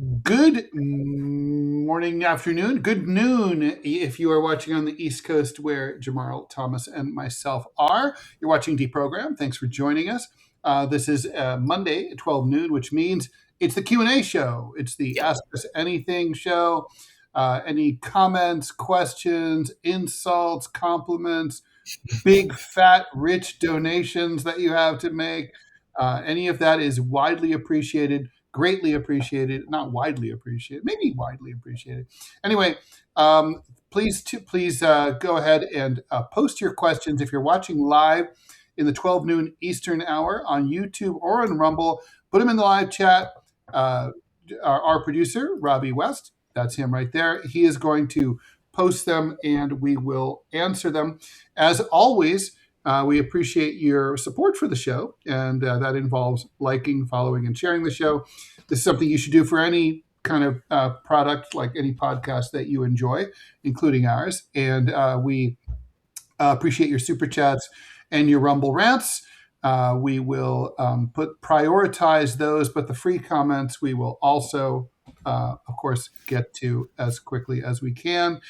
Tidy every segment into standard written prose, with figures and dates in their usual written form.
Good morning, afternoon, good noon if you are watching on the East Coast where Jamarl Thomas and myself are. You're watching DeProgram. Thanks for joining us. This is Monday at 12 noon, which means it's the Q&A show. It's the Yep. Ask Us Anything show. Any comments, questions, insults, compliments, big, fat, rich donations that you have to make. Any of that is widely appreciated, greatly appreciated, not widely appreciated, maybe widely appreciated. Anyway, please go ahead and post your questions if you're watching live in the 12 noon Eastern hour on YouTube or on Rumble. Put them in the live chat. Our producer, Robbie West, that's him right there. He is going to post them and we will answer them. As always, we appreciate your support for the show, and that involves liking, following, and sharing the show. This is something you should do for any kind of product, like any podcast that you enjoy, including ours. And we appreciate your super chats and your Rumble rants. We will prioritize those, but the free comments we will also, of course, get to as quickly as we can.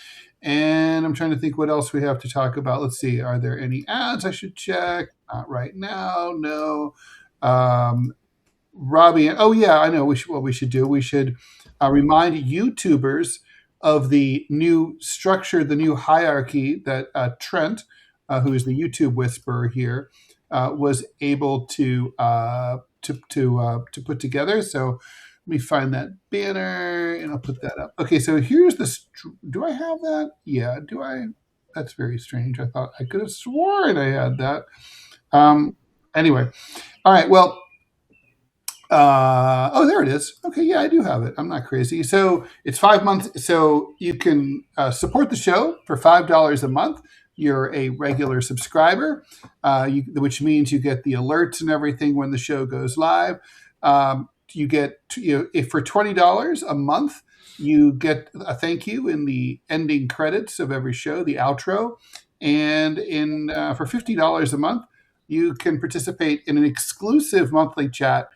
And I'm trying to think what else we have to talk about. Let's see. Are there any ads I should check? Not right now. No. Robbie. Oh yeah, I know. What we should do. We should remind YouTubers of the new structure, the new hierarchy that Trent, who is the YouTube whisperer here, was able to put together. So let me find that banner and I'll put that up. Okay, so here's the. Do I have that? Yeah. Do I? That's very strange. I thought I could have sworn I had that. Um. Anyway, all right. Well. Oh, there it is. Okay, yeah, I do have it. I'm not crazy. So it's 5 months. So you can support the show for $5 a month. You're a regular subscriber, which means you get the alerts and everything when the show goes live. You get, if for $20 a month, you get a thank you in the ending credits of every show, the outro, and for $50 a month, you can participate in an exclusive monthly chat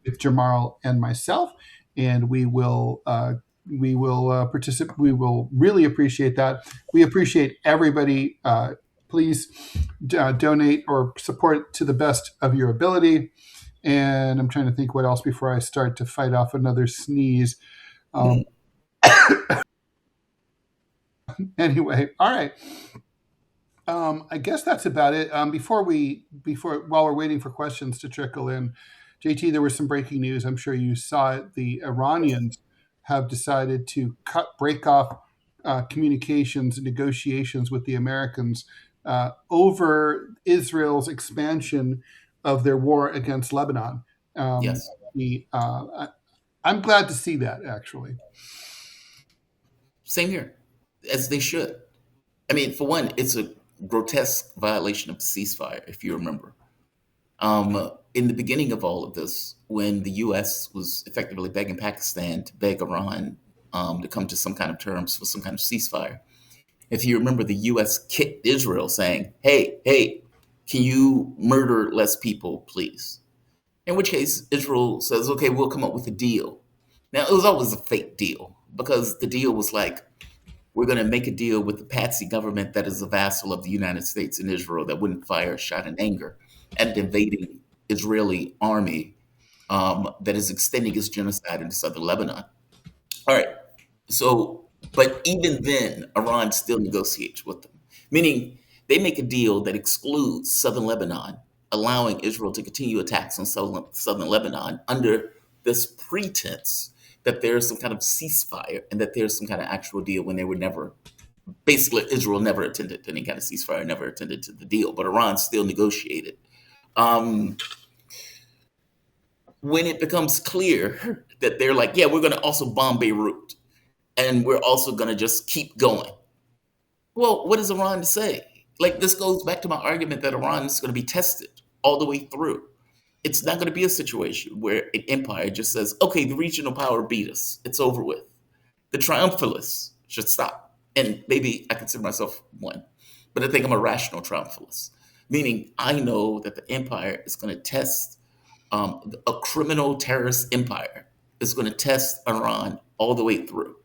with Jamarl and myself, and we will participate. We will really appreciate that. We appreciate everybody. Please donate or support to the best of your ability. And I'm trying to think what else before I start to fight off another sneeze. Anyway, all right. I guess that's about it. While we're waiting for questions to trickle in, JT, there was some breaking news. I'm sure you saw it. The Iranians have decided to break off communications and negotiations with the Americans over Israel's expansion of their war against Lebanon. Yes. I'm glad to see that, actually. Same here, as they should. I mean, for one, it's a grotesque violation of the ceasefire, if you remember. In the beginning of all of this, when the U.S. was effectively begging Pakistan to beg Iran to come to some kind of terms for some kind of ceasefire, if you remember, the U.S. kicked Israel saying, hey, can you murder less people, please? In which case, Israel says, okay, we'll come up with a deal. Now, it was always a fake deal because the deal was like, we're going to make a deal with the patsy government that is a vassal of the United States and Israel that wouldn't fire a shot in anger at the invading Israeli army that is extending its genocide into southern Lebanon. All right. So, but even then, Iran still negotiates with them, meaning they make a deal that excludes southern Lebanon, allowing Israel to continue attacks on southern Lebanon under this pretense that there's some kind of ceasefire and that there's some kind of actual deal when they were never, basically, Israel never attended to any kind of ceasefire, never attended to the deal, but Iran still negotiated. Um, when it becomes clear that they're like, yeah, we're going to also bomb Beirut and we're also going to just keep going. Well, what does Iran say? Like, this goes back to my argument that Iran is going to be tested all the way through. It's not going to be a situation where an empire just says, okay, the regional power beat us. It's over with. The triumphalists should stop. And maybe I consider myself one, but I think I'm a rational triumphalist, meaning I know that the empire is going to test a criminal terrorist empire is going to test Iran all the way through.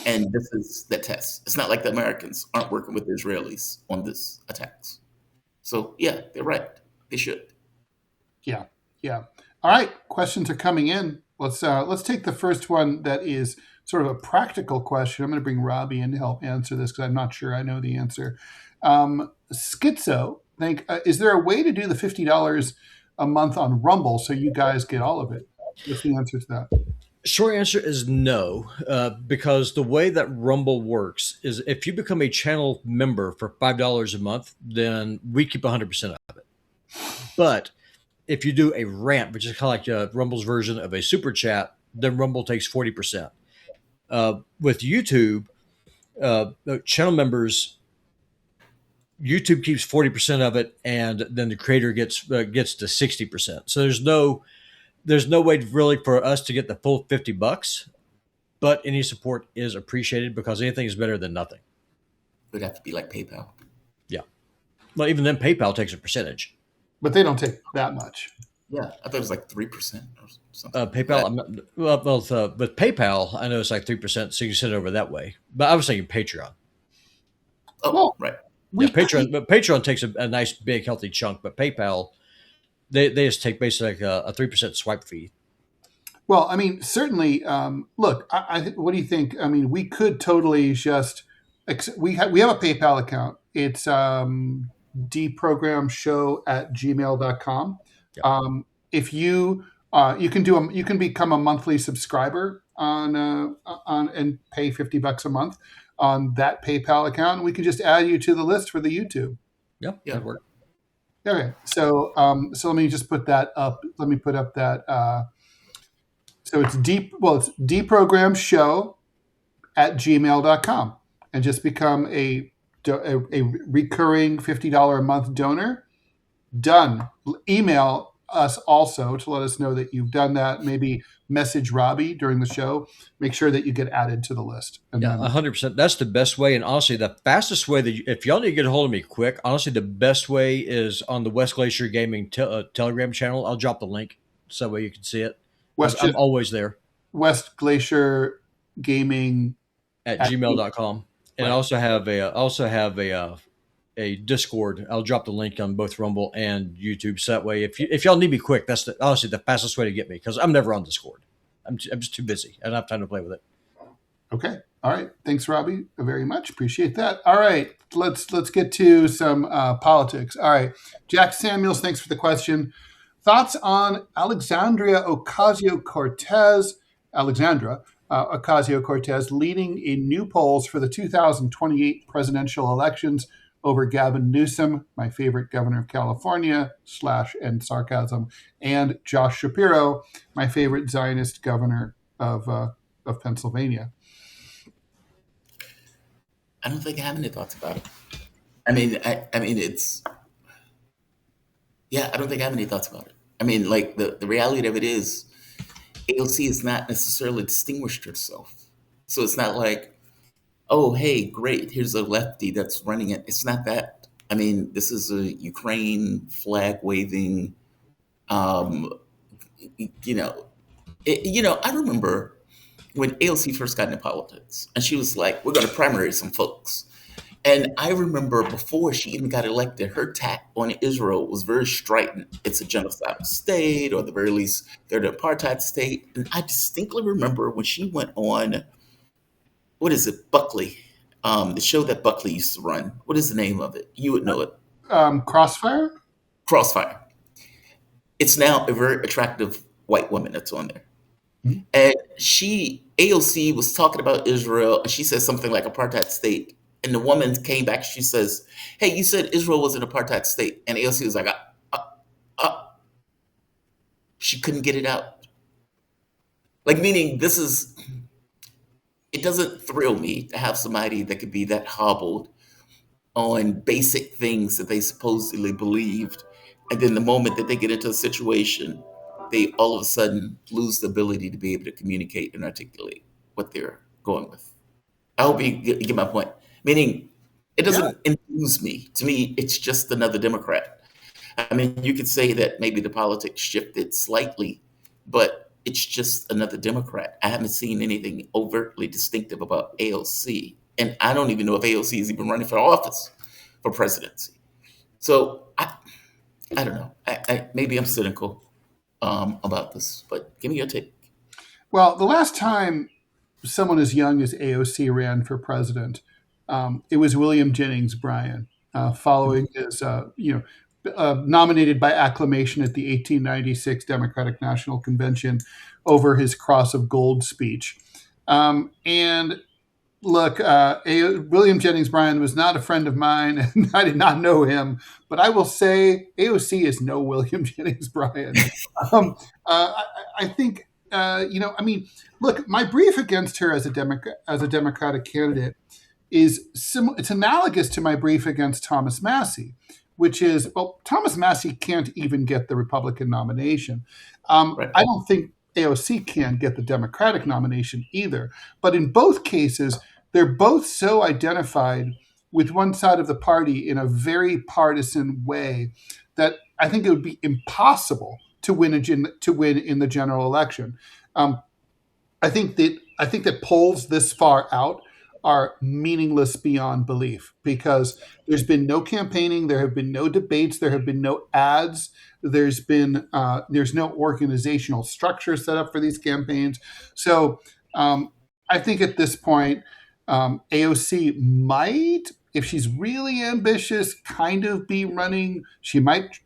And this is the test. It's not like the Americans aren't working with the Israelis on this attacks. So yeah, they're right. They should. Yeah, yeah. All right, questions are coming in. Let's take the first one that is sort of a practical question. I'm going to bring Robbie in to help answer this because I'm not sure I know the answer. Schizo, is there a way to do the $50 a month on Rumble so you guys get all of it? What's the answer to that? Short answer is no, because the way that Rumble works is if you become a channel member for $5 a month, then we keep 100% of it. But if you do a rant, which is kind of like Rumble's version of a super chat, then Rumble takes 40%. With YouTube, channel members, YouTube keeps 40% of it, and then the creator gets to 60%. So there's no way really for us to get the full $50, but any support is appreciated because anything is better than nothing. It would have to be like PayPal. Yeah. Well, even then, PayPal takes a percentage. But they don't take that much. Yeah, I thought it was like 3% or something. PayPal, with PayPal, I know it's like 3%, so you can send it over that way. But I was thinking Patreon. Oh, Well, right. Yeah, Patreon takes a nice, big, healthy chunk, but PayPal, they just take basically like a 3% swipe fee. Well, I mean, certainly. Look, what do you think? I mean, we could totally just we have a PayPal account. It's dprogramshow@gmail.com. Yeah. If you you can become a monthly subscriber on and pay $50 a month on that PayPal account. We could just add you to the list for the YouTube. Yeah, that'd work. Okay, so let me just put that up. Let me put up that. So it's dprogramshow@gmail.com and just become a recurring $50 a month donor. Done. Email us also to let us know that you've done that. Maybe message Robbie during the show. Make sure that you get added to the list. And Yeah, 100%. That's the best way. And honestly, the fastest way if y'all need to get a hold of me quick, honestly, the best way is on the West Glacier Gaming Telegram channel. I'll drop the link so that way you can see it. I'm always there. West Glacier Gaming at gmail.com. And right. I also have a Discord. I'll drop the link on both Rumble and YouTube. So that way, if y'all need me quick, that's honestly the fastest way to get me because I'm never on Discord. I'm just too busy. I don't have time to play with it. Okay. All right. Thanks, Robbie, very much. Appreciate that. All right. Let's get to some politics. All right. Jack Samuels, thanks for the question. Thoughts on Alexandria Ocasio-Cortez leading in new polls for the 2028 presidential elections over Gavin Newsom, my favorite governor of California, / sarcasm, and Josh Shapiro, my favorite Zionist governor of Pennsylvania. I don't think I have any thoughts about it. I mean, I don't think I have any thoughts about it. I mean, like the reality of it is AOC has not necessarily distinguished herself. So it's not like, oh, hey, great, here's a lefty that's running it. It's not that. I mean, this is a Ukraine flag waving, I remember when AOC first got into politics and she was like, we're going to primary some folks. And I remember before she even got elected, her attack on Israel was very strident. It's a genocidal state, or at the very least, they're an apartheid state. And I distinctly remember when she went on, what is it, Buckley, the show that Buckley used to run. What is the name of it? You would know it. Crossfire? Crossfire. It's now a very attractive white woman that's on there. Mm-hmm. And AOC was talking about Israel, and she said something like apartheid state. And the woman came back, she says, hey, you said Israel was an apartheid state. And AOC was like, she couldn't get it out. Like, meaning it doesn't thrill me to have somebody that could be that hobbled on basic things that they supposedly believed. And then the moment that they get into a situation, they all of a sudden lose the ability to be able to communicate and articulate what they're going with. I hope you get my point. Meaning, it doesn't enthuse me. To me, it's just another Democrat. I mean, you could say that maybe the politics shifted slightly, but it's just another Democrat. I haven't seen anything overtly distinctive about AOC. And I don't even know if AOC is even running for office for presidency. So I don't know. Maybe I'm cynical about this, but give me your take. Well, the last time someone as young as AOC ran for president, it was William Jennings Bryan, following his, nominated by acclamation at the 1896 Democratic National Convention over his Cross of Gold speech. And look, William Jennings Bryan was not a friend of mine, and I did not know him. But I will say AOC is no William Jennings Bryan. I think, look, my brief against her as a Democratic candidate is it's analogous to my brief against Thomas Massie, which is, well, Thomas Massie can't even get the Republican nomination. Right. I don't think AOC can get the Democratic nomination either. But in both cases, they're both so identified with one side of the party in a very partisan way that I think it would be impossible to win in the general election. I think that polls this far out are meaningless beyond belief because there's been no campaigning, there have been no debates, there have been no ads, there's no organizational structure set up for these campaigns. So I think at this point, AOC might, if she's really ambitious, kind of be running. She might,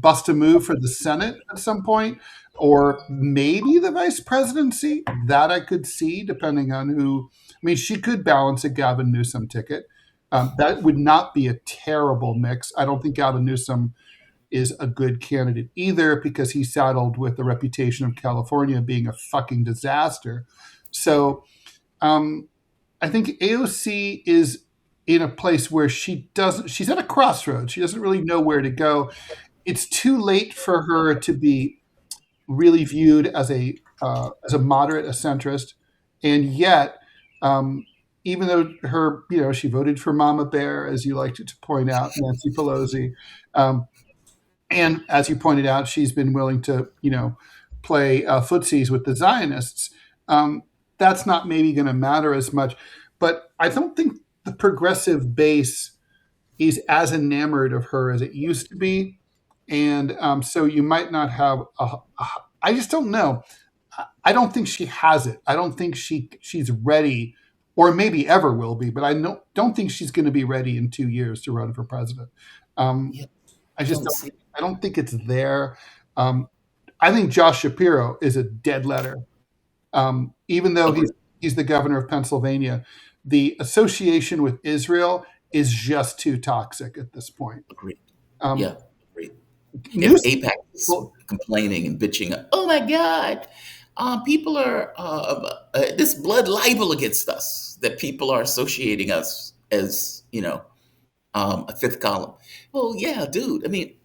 bust a move for the Senate at some point, or maybe the vice presidency. That I could see, depending on who. I mean, she could balance a Gavin Newsom ticket. That would not be a terrible mix. I don't think Gavin Newsom is a good candidate either because he's saddled with the reputation of California being a fucking disaster. So I think AOC is in a place where she's at a crossroads. She doesn't really know where to go. It's too late for her to be really viewed as a moderate, a centrist. And yet, even though she voted for Mama Bear, as you liked to point out, Nancy Pelosi, and as you pointed out, she's been willing to, play footsies with the Zionists. That's not maybe going to matter as much. But I don't think the progressive base is as enamored of her as it used to be. And so you might not have I just don't know. I don't think she has it. I don't think she's ready, or maybe ever will be, but I don't think she's going to be ready in 2 years to run for president. I don't think it's there. I think Josh Shapiro is a dead letter. Even though he's the governor of Pennsylvania, the association with Israel is just too toxic at this point. Agreed. Agreed. If AIPAC is complaining and bitching, oh my God, people are this blood libel against us, that people are associating us as, a fifth column. Well, yeah, dude. I mean,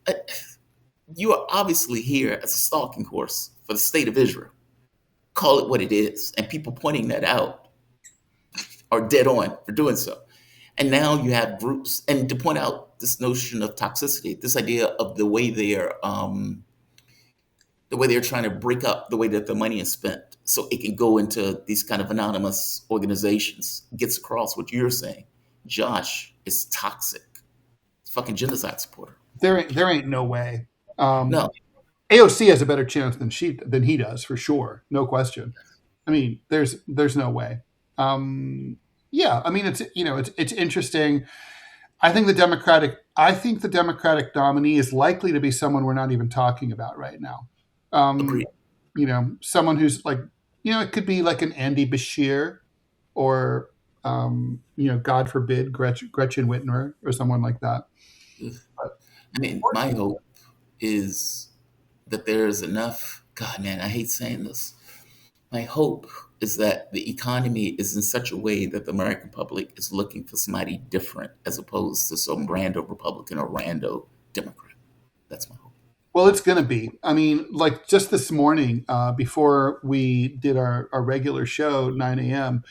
you are obviously here as a stalking horse for the state of Israel. Call it what it is. And people pointing that out are dead on for doing so. And now you have groups, and to point out this notion of toxicity, this idea of the way they're trying to break up the way that the money is spent so it can go into these kind of anonymous organizations, gets across what you're saying. Josh is toxic. Fucking genocide supporter. There ain't no way. No. AOC has a better chance than he does, for sure. No question. I mean, there's no way. Yeah, I mean, it's interesting. I think the Democratic nominee is likely to be someone we're not even talking about right now. Agreed. Someone who's like, it could be like an Andy Bashir, or God forbid, Gretchen Whitmer, or someone like that. I mean, my hope is that there's enough. God, man, I hate saying this. My hope is that the economy is in such a way that the American public is looking for somebody different as opposed to some rando Republican or rando Democrat. That's my hope. Well, it's going to be. I mean, like just this morning, before we did our regular show, 9 a.m.,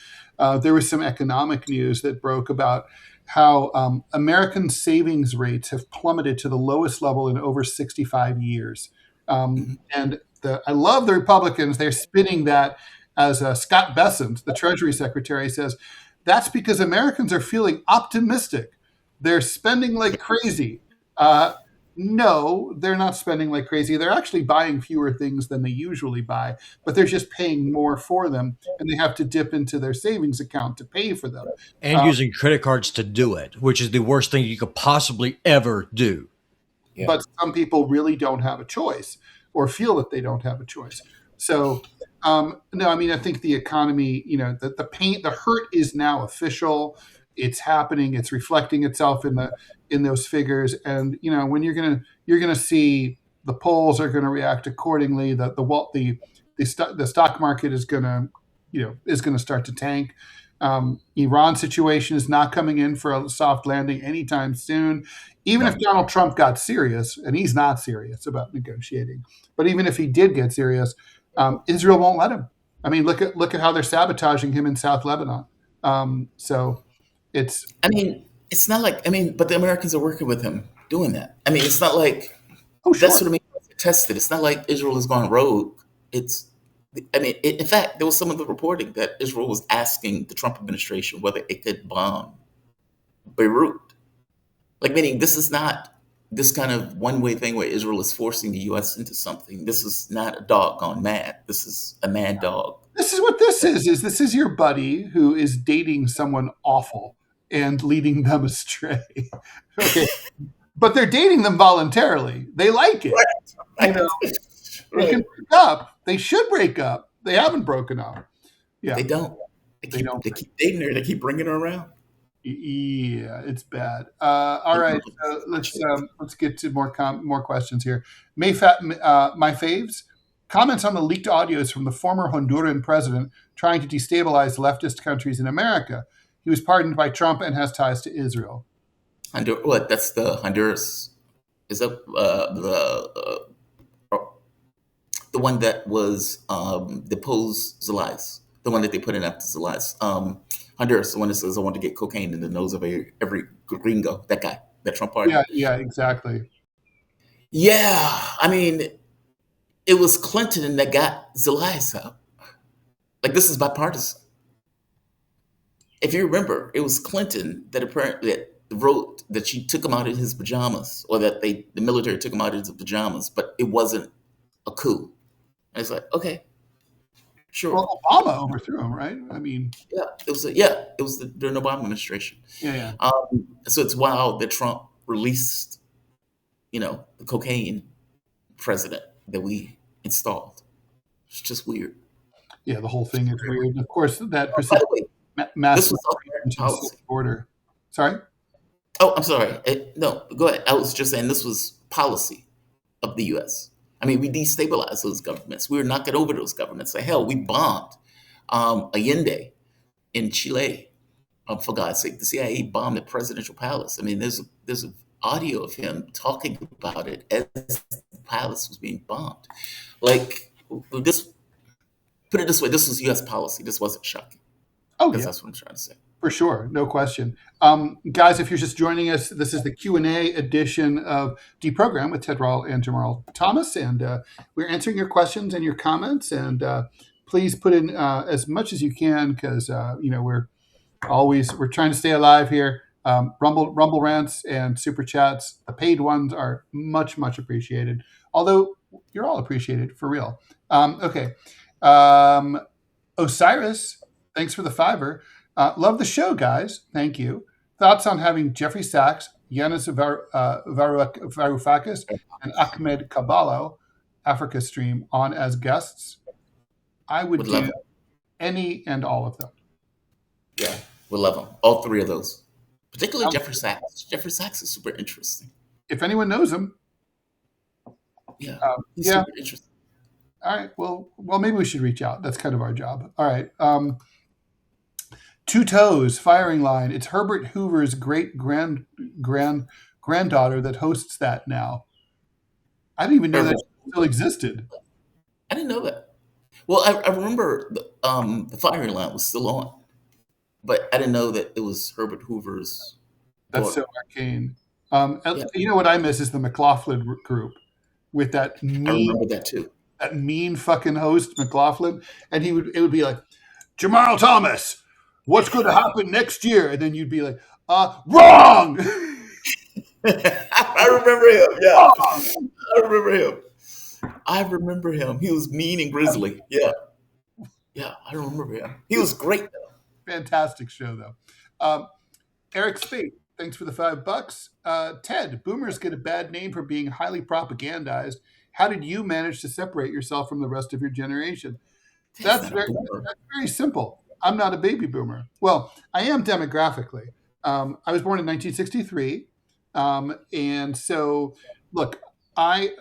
there was some economic news that broke about how American savings rates have plummeted to the lowest level in over 65 years. Mhm. And I love the Republicans. They're spinning that as Scott Bessent, the Treasury Secretary, says, that's because Americans are feeling optimistic. They're spending like crazy. Uh, no, they're not spending like crazy. They're actually buying fewer things than they usually buy, but they're just paying more for them, and they have to dip into their savings account to pay for them. And using credit cards to do it, which is the worst thing you could possibly ever do. Yeah. But some people really don't have a choice or feel that they don't have a choice. So, no, I mean, I think the economy, the pain, the hurt is now official. It's happening. It's reflecting itself in those figures. And when you're gonna see the polls are going to react accordingly. The stock market is gonna start to tank. Iran situation is not coming in for a soft landing anytime soon. Even if Donald Trump got serious, and he's not serious about negotiating, but even if he did get serious, Israel won't let him. I mean, look at how they're sabotaging him in South Lebanon. So it's. I mean, it's not like, but the Americans are working with him doing that. I mean, it's not like, Oh, sure. that's what I mean. Tested. It's not like Israel has gone rogue. In fact, there was some of the reporting that Israel was asking the Trump administration whether it could bomb Beirut. Like, meaning this is not this kind of one-way thing where Israel is forcing the U.S. into something. This is not a dog gone mad. This is a mad dog. This is what this is this is your buddy who is dating someone awful and leading them astray. Okay. But they're dating them voluntarily. They like it. Right. They can break up. They should break up. They haven't broken up. Yeah. They don't. They keep dating her. They keep bringing her around. Yeah, it's bad. All right, let's get to more questions here. My faves comments on the leaked audios from the former Honduran president trying to destabilize leftist countries in America. He was pardoned by Trump and has ties to Israel. What? That's the Honduras. Is that the one that was deposed Zelais? The one that they put in after Zelais. Honduras, the one that says, I want to get cocaine in the nose of every gringo. That guy, that Trump party. Yeah, exactly. Yeah, I mean, it was Clinton that got Zelais out. Like, this is bipartisan. If you remember, it was Clinton that apparently wrote that she took him out in his pajamas, or that the military took him out in his pajamas, but it wasn't a coup. And it's like, okay, sure. Well, Obama overthrew him, right? I mean, it was during the Obama administration. Yeah. So it's wild that Trump released, the cocaine president that we installed. It's just weird. Yeah, the whole thing is weird. And of course, that By the way, massive this was American policy. border. Sorry? Oh, I'm sorry. No, go ahead. I was just saying this was policy of the U.S. I mean, we destabilized those governments. We were knocking over those governments. Like, hell, we bombed Allende in Chile. For God's sake, the CIA bombed the presidential palace. I mean, there's an audio of him talking about it as the palace was being bombed. Like, this. Put it this way: this was U.S. policy. This wasn't shocking. Oh, yeah. That's what I'm trying to say. For sure, no question. Guys, if you're just joining us, this is the Q&A edition of DeProgram with Rall and Jamarl Thomas, and we're answering your questions and your comments. And please put in as much as you can, because we're trying to stay alive here. Rumble rants and super chats, the paid ones are much appreciated. Although you're all appreciated for real. Okay, Osiris, thanks for the $5. Love the show, guys. Thank you. Thoughts on having Jeffrey Sachs, Yanis Varoufakis, and Ahmed Kaballo, Africa Stream, on as guests? I would do any and all of them. Yeah, we'll love them. All three of those. Particularly Jeffrey Sachs. Jeffrey Sachs is super interesting. If anyone knows him. Yeah, he's super interesting. All right. Well, maybe we should reach out. That's kind of our job. All right. Two Toes firing line. It's Herbert Hoover's great granddaughter that hosts that now. I didn't even know that still existed. I didn't know that. Well, I remember the firing line was still on, but I didn't know that it was Herbert Hoover's daughter. That's so arcane. You know what I miss is the McLaughlin group. with that I mean remember that too. fucking host McLaughlin, and it would be like, Jamarl Thomas, what's going to happen next year? And then you'd be like, wrong. I remember him. Wrong. Yeah, I remember him. I remember him. He was mean and grisly. Yeah, yeah, I remember him. He was great though. Fantastic show though. Eric Spate, thanks for the $5. Ted, boomers get a bad name for being highly propagandized. How did you manage to separate yourself from the rest of your generation? That's very simple. I'm not a baby boomer. Well, I am demographically. I was born in 1963. And so, look, I've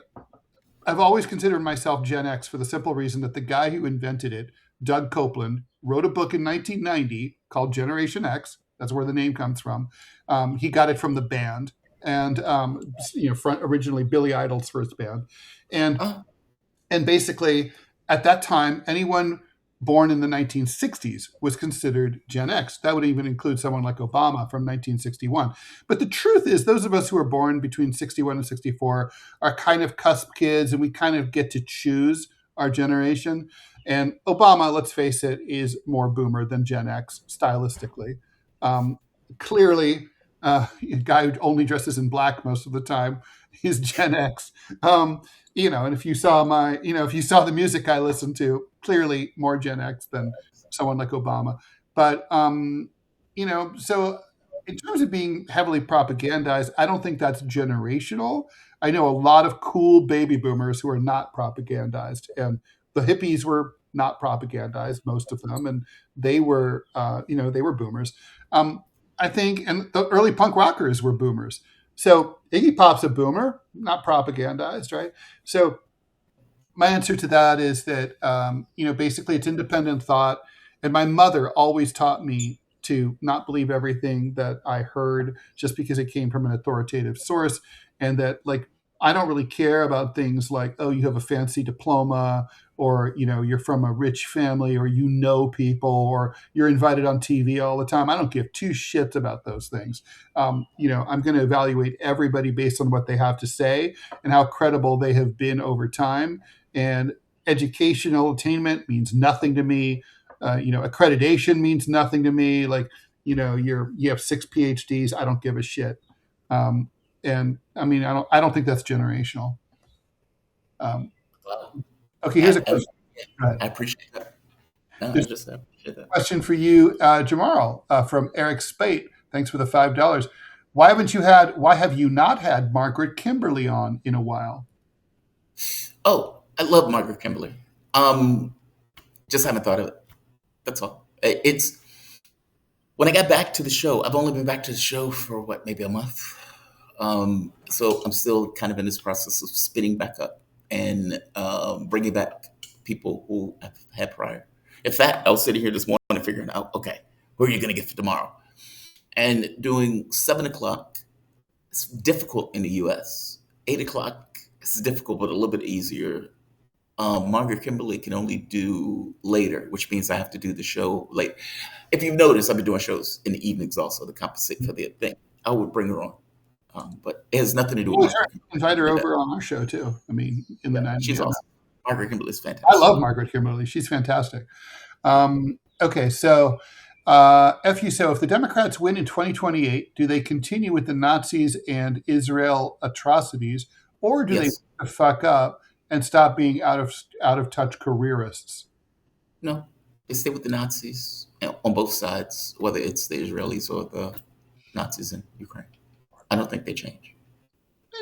always considered myself Gen X for the simple reason that the guy who invented it, Doug Copeland, wrote a book in 1990 called Generation X. That's where the name comes from. He got it from the band, and originally Billy Idol's first band, and basically at that time, anyone born in the 1960s was considered Gen X. That would even include someone like Obama from 1961. But the truth is, those of us who are born between 61 and 64 are kind of cusp kids, and we kind of get to choose our generation. And Obama, let's face it, is more boomer than Gen X stylistically. Clearly, a guy who only dresses in black most of the time is Gen X. And if you saw the music I listen to, clearly more Gen X than someone like Obama. But, so in terms of being heavily propagandized, I don't think that's generational. I know a lot of cool baby boomers who are not propagandized, and the hippies were not propagandized, most of them, and they were, they were boomers. I think, and the early punk rockers were boomers. So Iggy Pop's a boomer, not propagandized, right? So my answer to that is that, basically it's independent thought. And my mother always taught me to not believe everything that I heard just because it came from an authoritative source. And that, like, I don't really care about things like, oh, you have a fancy diploma, or, you're from a rich family, or people, or you're invited on TV all the time. I don't give two shits about those things. I'm going to evaluate everybody based on what they have to say and how credible they have been over time. And educational attainment means nothing to me. Accreditation means nothing to me. Like, you have 6 PhDs. I don't give a shit. And I mean, I don't think that's generational. Okay, here's a question. I appreciate that. No, I appreciate that. Question for you, Jamarl, from Eric Spate. Thanks for the $5. Why have you not had Margaret Kimberly on in a while? Oh, I love Margaret Kimberly. Just haven't thought of it. That's all. It's when I got back to the show. I've only been back to the show for maybe a month. So I'm still kind of in this process of spinning back up and bringing back people who I've had prior. In fact, I was sitting here this morning figuring out, okay, who are you going to get for tomorrow? And doing 7 o'clock, it's difficult in the U.S. 8 o'clock, it's difficult, but a little bit easier. Margaret Kimberly can only do later, which means I have to do the show late. If you've noticed, I've been doing shows in the evenings also to compensate for the thing. I would bring her on. But it has nothing to do with invite her over on our show too. I mean, in the 90s. She's awesome. Margaret Kimberly is fantastic. I love Margaret Kimberly. She's fantastic. Okay, so FU, so if the Democrats win in 2028, do they continue with the Nazis and Israel atrocities, or do they fuck up and stop being out of touch careerists? No, they stay with the Nazis on both sides, whether it's the Israelis or the Nazis in Ukraine. I don't think they change.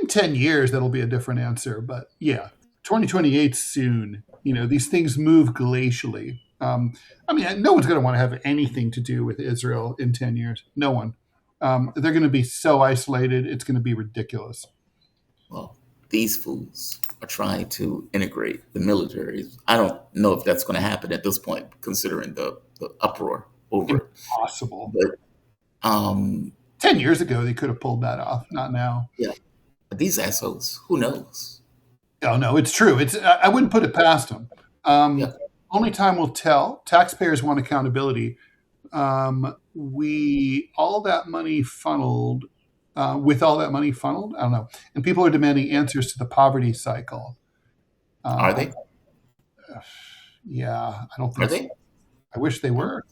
In 10 years, that'll be a different answer. But yeah, 2028 soon. These things move glacially. No one's going to want to have anything to do with Israel in 10 years. No one. They're going to be so isolated. It's going to be ridiculous. Well, these fools are trying to integrate the military. I don't know if that's going to happen at this point, considering the uproar over it. Impossible. But 10 years ago, they could have pulled that off. Not now. Yeah. But these assholes, who knows? Oh, no, it's true. I wouldn't put it past them. Only time will tell. Taxpayers want accountability. All that money funneled with all that money funneled? I don't know. And people are demanding answers to the poverty cycle. Are they? Yeah, I don't Are think so. they? I wish they were.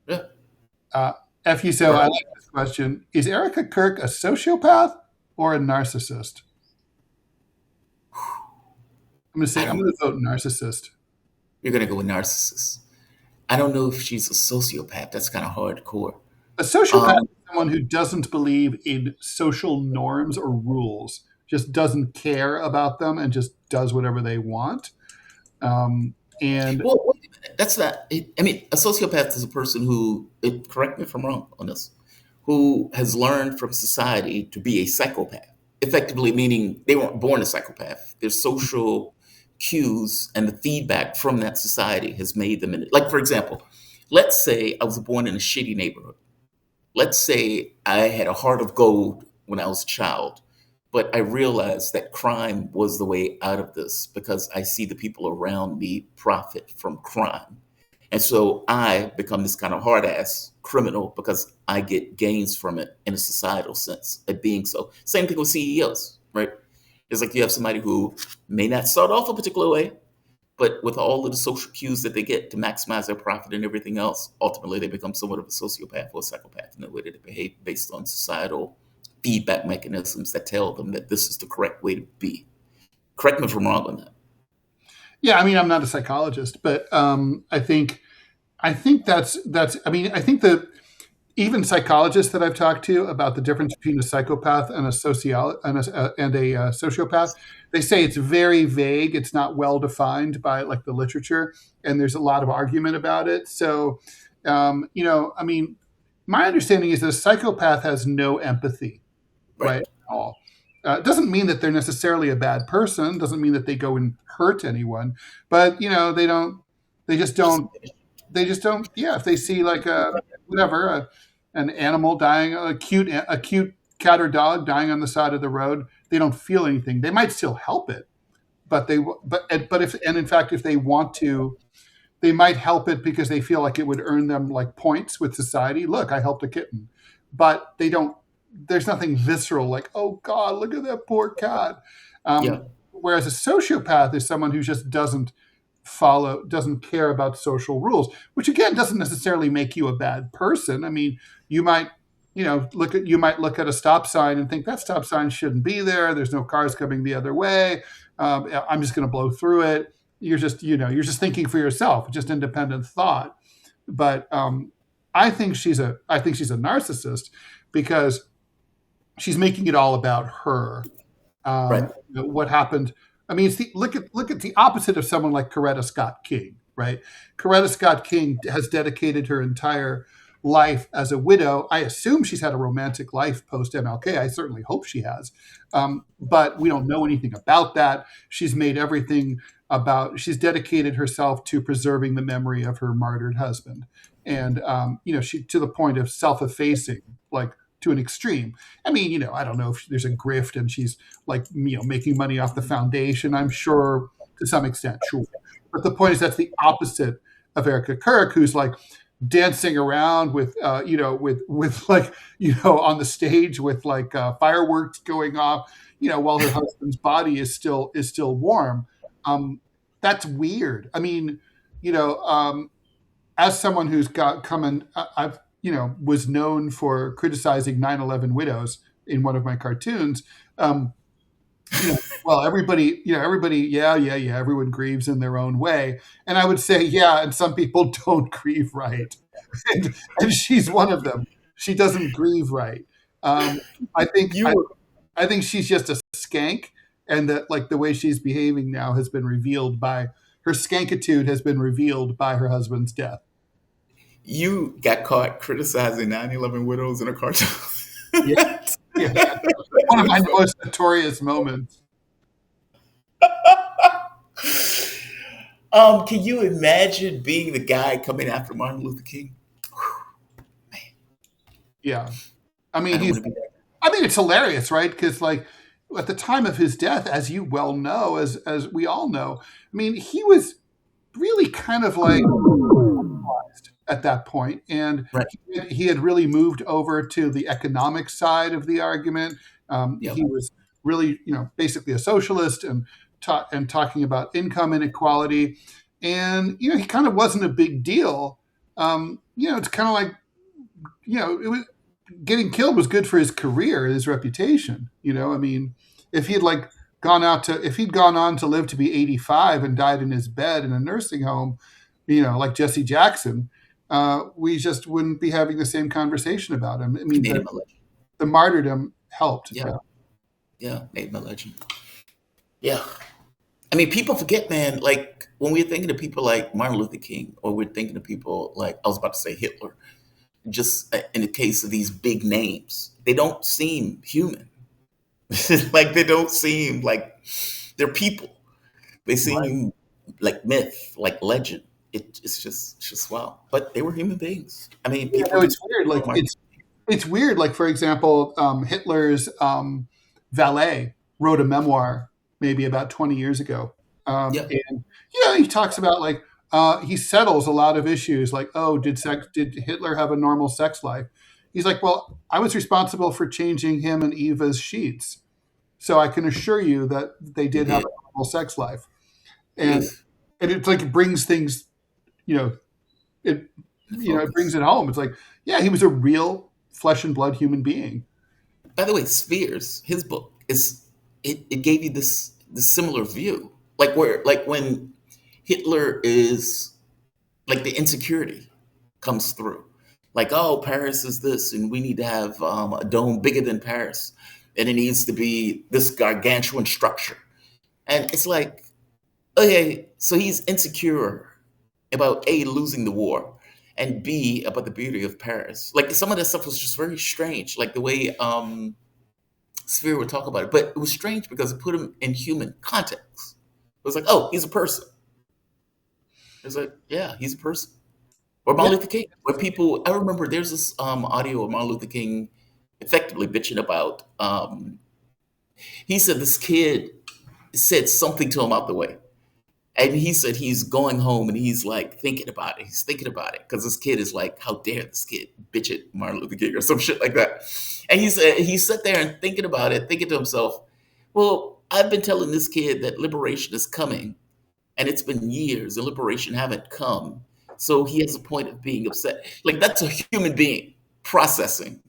Yeah. F.U. So I like this question. Is Erica Kirk a sociopath or a narcissist? I'm going to vote narcissist. You're going to go with narcissist. I don't know if she's a sociopath. That's kind of hardcore. A sociopath is someone who doesn't believe in social norms or rules, just doesn't care about them and just does whatever they want. And Well, wait a minute. That's not. I mean, a sociopath is a person who, correct me if I'm wrong on this, who has learned from society to be a psychopath. Effectively meaning they weren't born a psychopath. Their social cues and the feedback from that society has made them like, for example, let's say I was born in a shitty neighborhood. Let's say I had a heart of gold when I was a child, but I realized that crime was the way out of this because I see the people around me profit from crime. And so I become this kind of hard ass criminal because I get gains from it in a societal sense of being so. Same thing with CEOs, right? It's like you have somebody who may not start off a particular way, but with all of the social cues that they get to maximize their profit and everything else, ultimately they become somewhat of a sociopath or a psychopath in the way that they behave based on societal feedback mechanisms that tell them that this is the correct way to be. Correct me if I'm wrong on that. Yeah, I mean, I'm not a psychologist, but I think that's. I mean, I think that even psychologists that I've talked to about the difference between a psychopath and a sociopath, they say it's very vague. It's not well defined by like the literature, and there's a lot of argument about it. So, I mean, my understanding is that a psychopath has no empathy, right? At all. It doesn't mean that they're necessarily a bad person. Doesn't mean that they go and hurt anyone, but they just don't. Yeah, if they see like an animal dying, a cute cat or dog dying on the side of the road, they don't feel anything. They might still help it, but in fact if they want to, they might help it because they feel like it would earn them like points with society. Look, I helped a kitten, but they don't. There's nothing visceral like, oh God, look at that poor cat. Whereas a sociopath is someone who just doesn't care about social rules, which again doesn't necessarily make you a bad person. I mean, you might look at a stop sign and think that stop sign shouldn't be there. There's no cars coming the other way. I'm just going to blow through it. You're just thinking for yourself, just independent thought. But I think she's a narcissist because she's making it all about her. Right. What happened? I mean, look at the opposite of someone like Coretta Scott King, right? Coretta Scott King has dedicated her entire life as a widow. I assume she's had a romantic life post MLK. I certainly hope she has, but we don't know anything about that. She's made everything she's dedicated herself to preserving the memory of her martyred husband, and she to the point of self-effacing, like to an extreme. I mean, I don't know if there's a grift and she's like, making money off the foundation. I'm sure to some extent, sure. But the point is that's the opposite of Erica Kirk, who's like dancing around with like, on the stage with like fireworks going off, while her husband's body is still warm. That's weird. I mean, as someone who's I've was known for criticizing 9/11 widows in one of my cartoons. Well, everybody, everyone grieves in their own way. And I would say, yeah, and some people don't grieve right. and she's one of them. She doesn't grieve right. I think she's just a skank, and that like the way she's behaving now has been revealed by her skankitude has been revealed by her husband's death. You got caught criticizing 9/11 widows in a cartoon. Yeah. One of my most notorious moments. Can you imagine being the guy coming after Martin Luther King? Man. Yeah. I mean, it's hilarious, right? Because like at the time of his death, as you well know, as we all know, I mean, he was really kind of like at that point, and Right. he had really moved over to the economic side of the argument. Yep. He was really, basically a socialist and talking about income inequality, and he kind of wasn't a big deal. It's kind of like, it was getting killed was good for his career, his reputation. I mean, if he'd gone on to live to be 85 and died in his bed in a nursing home, like Jesse Jackson, we just wouldn't be having the same conversation about him. I mean, Made him a legend. the martyrdom helped. Yeah, made him a legend. Yeah. I mean, people forget, man, like when we're thinking of people like Martin Luther King, or we're thinking of people like, I was about to say Hitler, just in the case of these big names, they don't seem human. Like they don't seem like they're people. They seem like myth, like legend. It's just wow. But they were human beings. I mean, people. It's weird. Like it's weird. Like, for example, Hitler's valet wrote a memoir maybe about 20 years ago, and he talks about like he settles a lot of issues. Like, oh, did Hitler have a normal sex life? He's like, well, I was responsible for changing him and Eva's sheets, so I can assure you that they did have a normal sex life. And it's like it brings things, it brings it home. It's like, yeah, he was a real flesh and blood human being. By the way, Spears, his book it gave you this similar view, like when Hitler is like the insecurity comes through, like, oh, Paris is this, and we need to have a dome bigger than Paris, and it needs to be this gargantuan structure, and it's like, okay, so he's insecure about A, losing the war, and B, about the beauty of Paris. Like some of that stuff was just very strange, like the way Sphere would talk about it. But it was strange because it put him in human context. It was like, oh, he's a person. It's like, yeah, he's a person. Or Martin Luther King. Where people, I remember there's this audio of Martin Luther King effectively bitching about, he said this kid said something to him out the way. And he said he's going home and he's like thinking about it. He's thinking about it because this kid is like, how dare this kid bitch at Martin Luther King or some shit like that. And he said he sat there and thinking about it, thinking to himself, well, I've been telling this kid that liberation is coming, and it's been years and liberation haven't come. So he has a point of being upset. Like that's a human being processing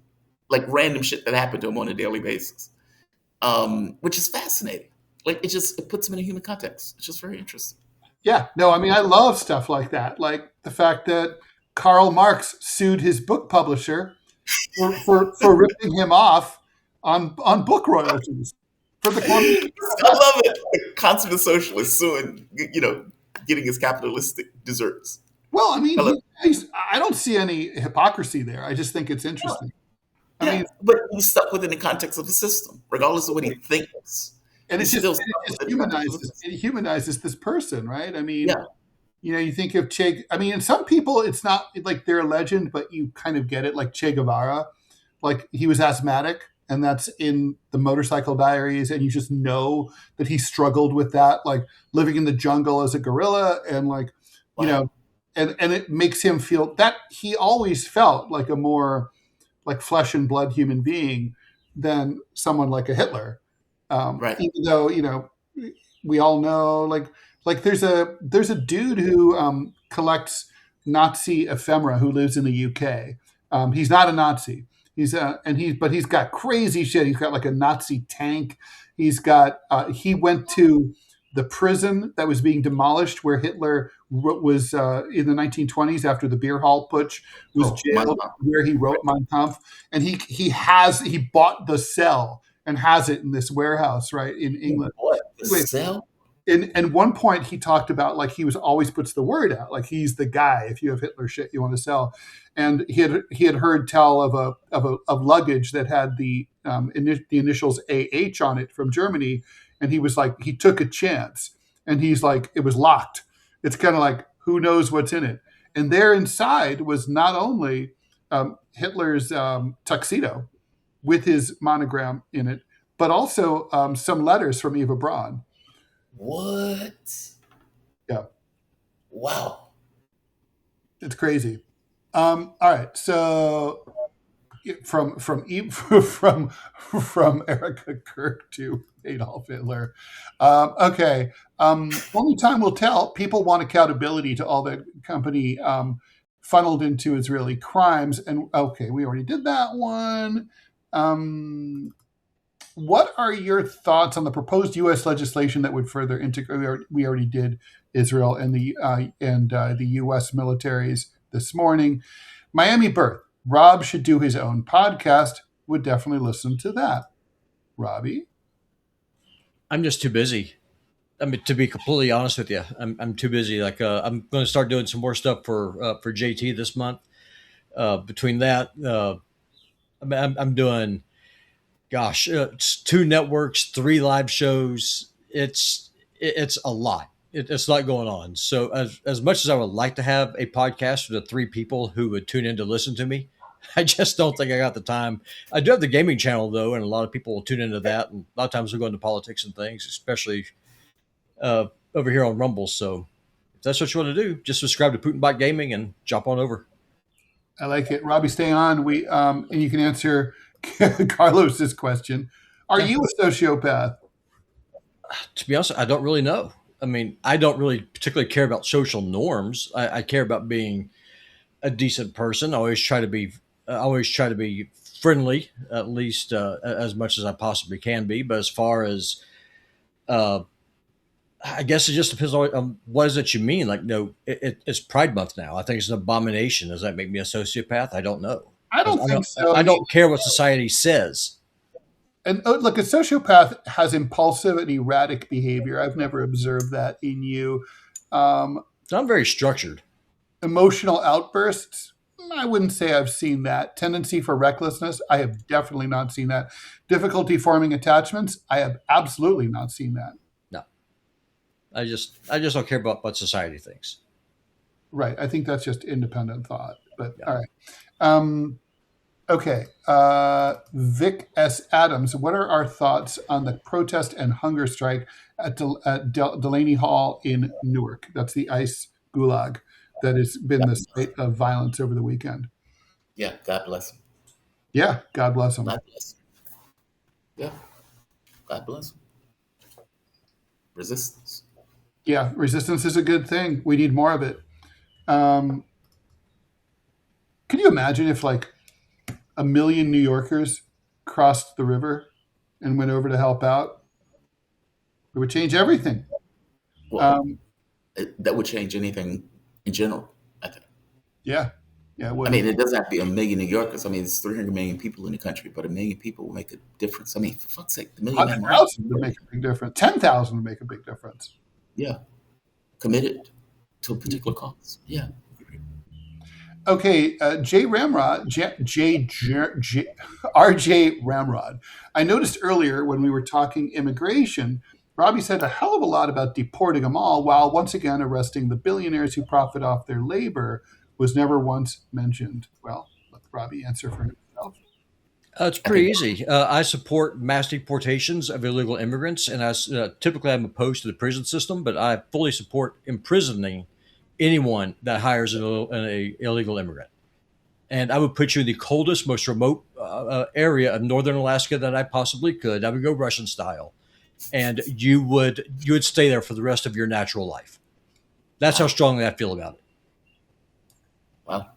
like random shit that happened to him on a daily basis, which is fascinating. Like it puts him in a human context. It's just very interesting. Yeah, no, I mean, I love stuff like that. Like the fact that Karl Marx sued his book publisher for ripping him off on book royalties for the quantity. I love it. A consummate socialist suing, getting his capitalistic desserts. Well, I mean, I don't see any hypocrisy there. I just think it's interesting. I mean, but he's stuck within the context of the system, regardless of what he thinks. And it humanizes this person, right? I mean, you think of Che. I mean, in some people, it's not like they're a legend, but you kind of get it, like Che Guevara. Like he was asthmatic, and that's in the Motorcycle Diaries, and you just know that he struggled with that, like living in the jungle as a gorilla, and like, and it makes him feel that he always felt like a more like flesh and blood human being than someone like a Hitler. Even though we all know like there's a dude who collects Nazi ephemera who lives in the UK. He's not a Nazi. But he's got crazy shit. He's got like a Nazi tank. He's got he went to the prison that was being demolished where Hitler was in the 1920s after the beer hall putsch, was jailed, where he wrote Mein Kampf, and he bought the cell and has it in this warehouse right in England. What? The cell? And one point he talked about like he was always puts the word out, like he's the guy if you have Hitler shit you want to sell. And he had heard tell of luggage that had the initials AH on it from Germany, and he was like, he took a chance, and he's like, it was locked. It's kind of like, who knows what's in it? And there inside was not only Hitler's tuxedo with his monogram in it, but also some letters from Eva Braun. What? Yeah. Wow. It's crazy. All right. So from Erica Kirk to Adolf Hitler. Okay. Only time will tell. People want accountability to all that company funneled into Israeli crimes. And okay, we already did that one. What are your thoughts on the proposed U.S. legislation that would further integrate? We already did Israel and the U.S. militaries this morning. Miami birth. Rob should do his own podcast. Would definitely listen to that. Robbie? I'm just too busy. I mean, to be completely honest with you, I'm too busy. Like, I'm going to start doing some more stuff for JT this month. Between that, I'm doing, gosh, it's 2 networks, 3 live shows. It's a lot. It's a lot going on. So as much as I would like to have a podcast with the 3 people who would tune in to listen to me, I just don't think I got the time. I do have the gaming channel though, and a lot of people will tune into that. And a lot of times we go into politics and things, especially over here on Rumble. So if that's what you want to do, just subscribe to Putin Bot Gaming and jump on over. I like it. Robbie, stay on. And you can answer Carlos's question. Are you a sociopath? To be honest, I don't really know. I mean, I don't really particularly care about social norms. I care about being a decent person. I always try to be friendly, at least as much as I possibly can be. But as far as, I guess it just depends on what is it you mean. Like, no, it's Pride Month now. I think it's an abomination. Does that make me a sociopath? I don't know. I don't think so. I don't care what society says. And look, a sociopath has impulsive and erratic behavior. I've never observed that in you. So I'm very structured. Emotional outbursts, I wouldn't say I've seen that. Tendency for recklessness, I have definitely not seen that. Difficulty forming attachments, I have absolutely not seen that. No. I just don't care about what society thinks. Right. I think that's just independent thought. But Yeah. all right. Okay. Vic S. Adams, what are our thoughts on the protest and hunger strike at Delaney Hall in Newark? That's the ICE gulag that has been the site of violence over the weekend. Yeah, God bless him. Yeah, God bless him. God bless him. Yeah, God bless him. Resistance. Yeah, resistance is a good thing. We need more of it. Can you imagine if like 1 million New Yorkers crossed the river and went over to help out? It would change everything. Well, that would change anything in general, I think. Yeah, it would. I mean, it doesn't have to be 1 million New Yorkers. I mean, it's 300 million people in the country, but 1 million people will make a difference. I mean, for fuck's sake, the million. 100,000 would make a big difference. 10,000 would make a big difference. Yeah, committed to a particular cause. Yeah. Okay, RJ Ramrod. I noticed earlier when we were talking immigration, Robbie said a hell of a lot about deporting them all, while once again arresting the billionaires who profit off their labor was never once mentioned. Well, let Robbie answer for himself. It's pretty easy. I support mass deportations of illegal immigrants, and typically I'm opposed to the prison system, but I fully support imprisoning anyone that hires an illegal immigrant. And I would put you in the coldest, most remote area of northern Alaska that I possibly could. I would go Russian style, and you would stay there for the rest of your natural life. That's how strongly I feel about it. Wow.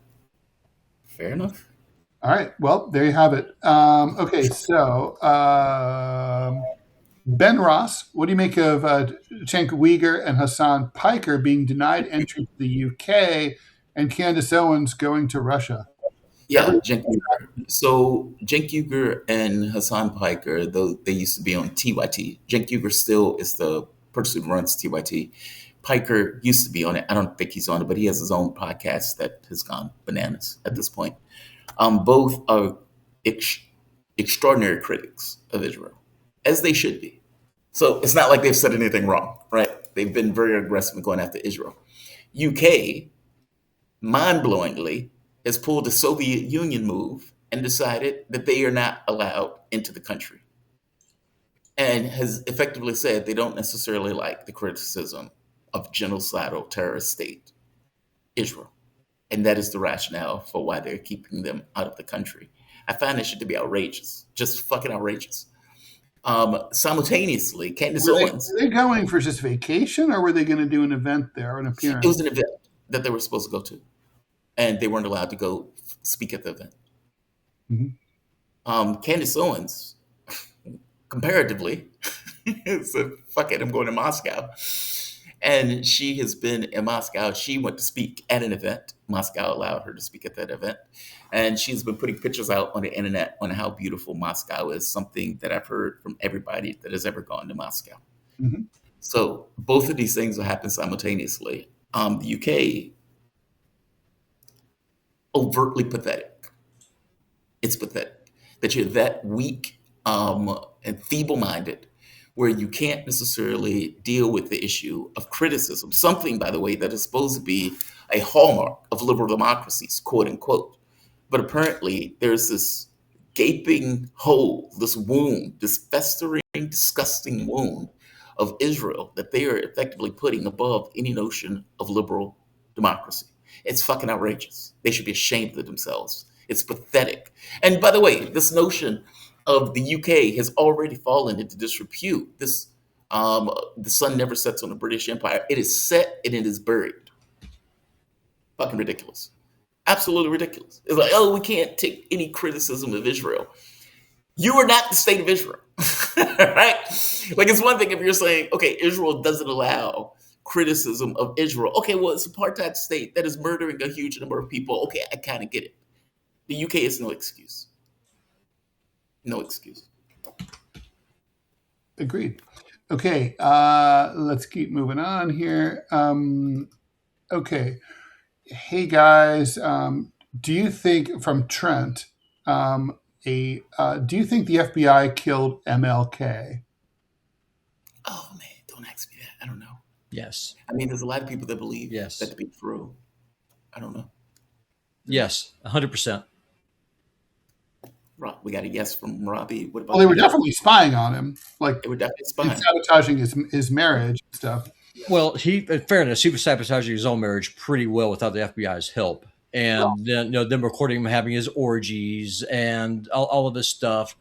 Fair enough. All right. Well, there you have it. Okay, so Ben Ross, what do you make of Cenk Uyghur and Hassan Piker being denied entry to the UK and Candace Owens going to Russia? Yeah, Cenk Uyghur. So Cenk Uyghur and Hassan Piker, though they used to be on TYT. Cenk Uyghur still is the person who runs TYT. Piker used to be on it. I don't think he's on it, but he has his own podcast that has gone bananas at this point. Both are extraordinary critics of Israel, as they should be. So it's not like they've said anything wrong, right? They've been very aggressive in going after Israel. UK, mind-blowingly, has pulled the Soviet Union move and decided that they are not allowed into the country, and has effectively said they don't necessarily like the criticism of genocidal terrorist state, Israel. And that is the rationale for why they're keeping them out of the country. I find that shit to be outrageous, just fucking outrageous. Simultaneously, Candace Owens. Were they going for just vacation, or were they going to do an event there, an appearance? It was an event that they were supposed to go to, and they weren't allowed to go speak at the event. Mm-hmm. Candace Owens, comparatively, so fuck it, I'm going to Moscow. And she has been in Moscow. She went to speak at an event. Moscow allowed her to speak at that event. And she's been putting pictures out on the internet on how beautiful Moscow is, something that I've heard from everybody that has ever gone to Moscow. Mm-hmm. So both of these things will happen simultaneously. The UK, overtly pathetic. It's pathetic that you're that weak and feeble-minded where you can't necessarily deal with the issue of criticism, something, by the way, that is supposed to be a hallmark of liberal democracies, quote unquote. But apparently there's this gaping hole, this wound, this festering, disgusting wound of Israel that they are effectively putting above any notion of liberal democracy. It's fucking outrageous. They should be ashamed of themselves. It's pathetic. And by the way, this notion of the UK has already fallen into disrepute. This, the sun never sets on the British Empire. It is set and it is buried. Fucking ridiculous. Absolutely ridiculous. It's like, oh, we can't take any criticism of Israel. You are not the state of Israel, right? Like, it's one thing if you're saying, okay, Israel doesn't allow criticism of Israel. Okay, well, it's an apartheid state that is murdering a huge number of people. Okay, I kind of get it. The UK is no excuse. No excuse. Agreed. Okay, let's keep moving on here. Okay. Hey guys, do you think, from Trent, do you think the FBI killed MLK? Oh man, don't ask me that. I don't know. Yes. I mean, there's a lot of people that believe Yes. that to be true. I don't know. Yes, 100%. We got a yes from Robbie. What about Well, they were definitely spying on him, like They were definitely and spying. sabotaging his marriage and stuff. Well, in fairness, he was sabotaging his own marriage pretty well without the FBI's help. And then, them recording him having his orgies and all of this stuff.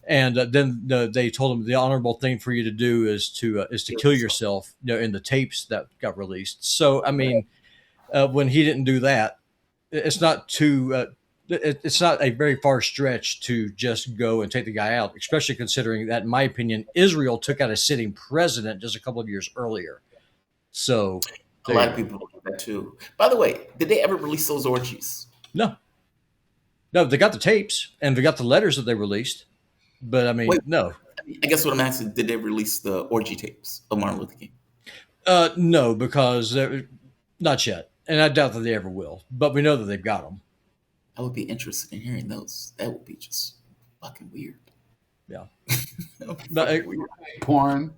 And then they told him the honorable thing for you to do is to kill yourself, in the tapes that got released. So, I mean, when he didn't do that, it's not too. It's not a very far stretch to just go and take the guy out, especially considering that, in my opinion, Israel took out a sitting president just a couple of years earlier. So A lot of people believe that too. By the way, did they ever release those orgies? No, they got the tapes and they got the letters that they released, but I mean, Wait. no, I guess what I'm asking, did they release the orgy tapes of Martin Luther King? no, because not yet, and I doubt that they ever will. But we know that they've got them. I would be interested in hearing those. That would be just fucking weird. Yeah, But Porn.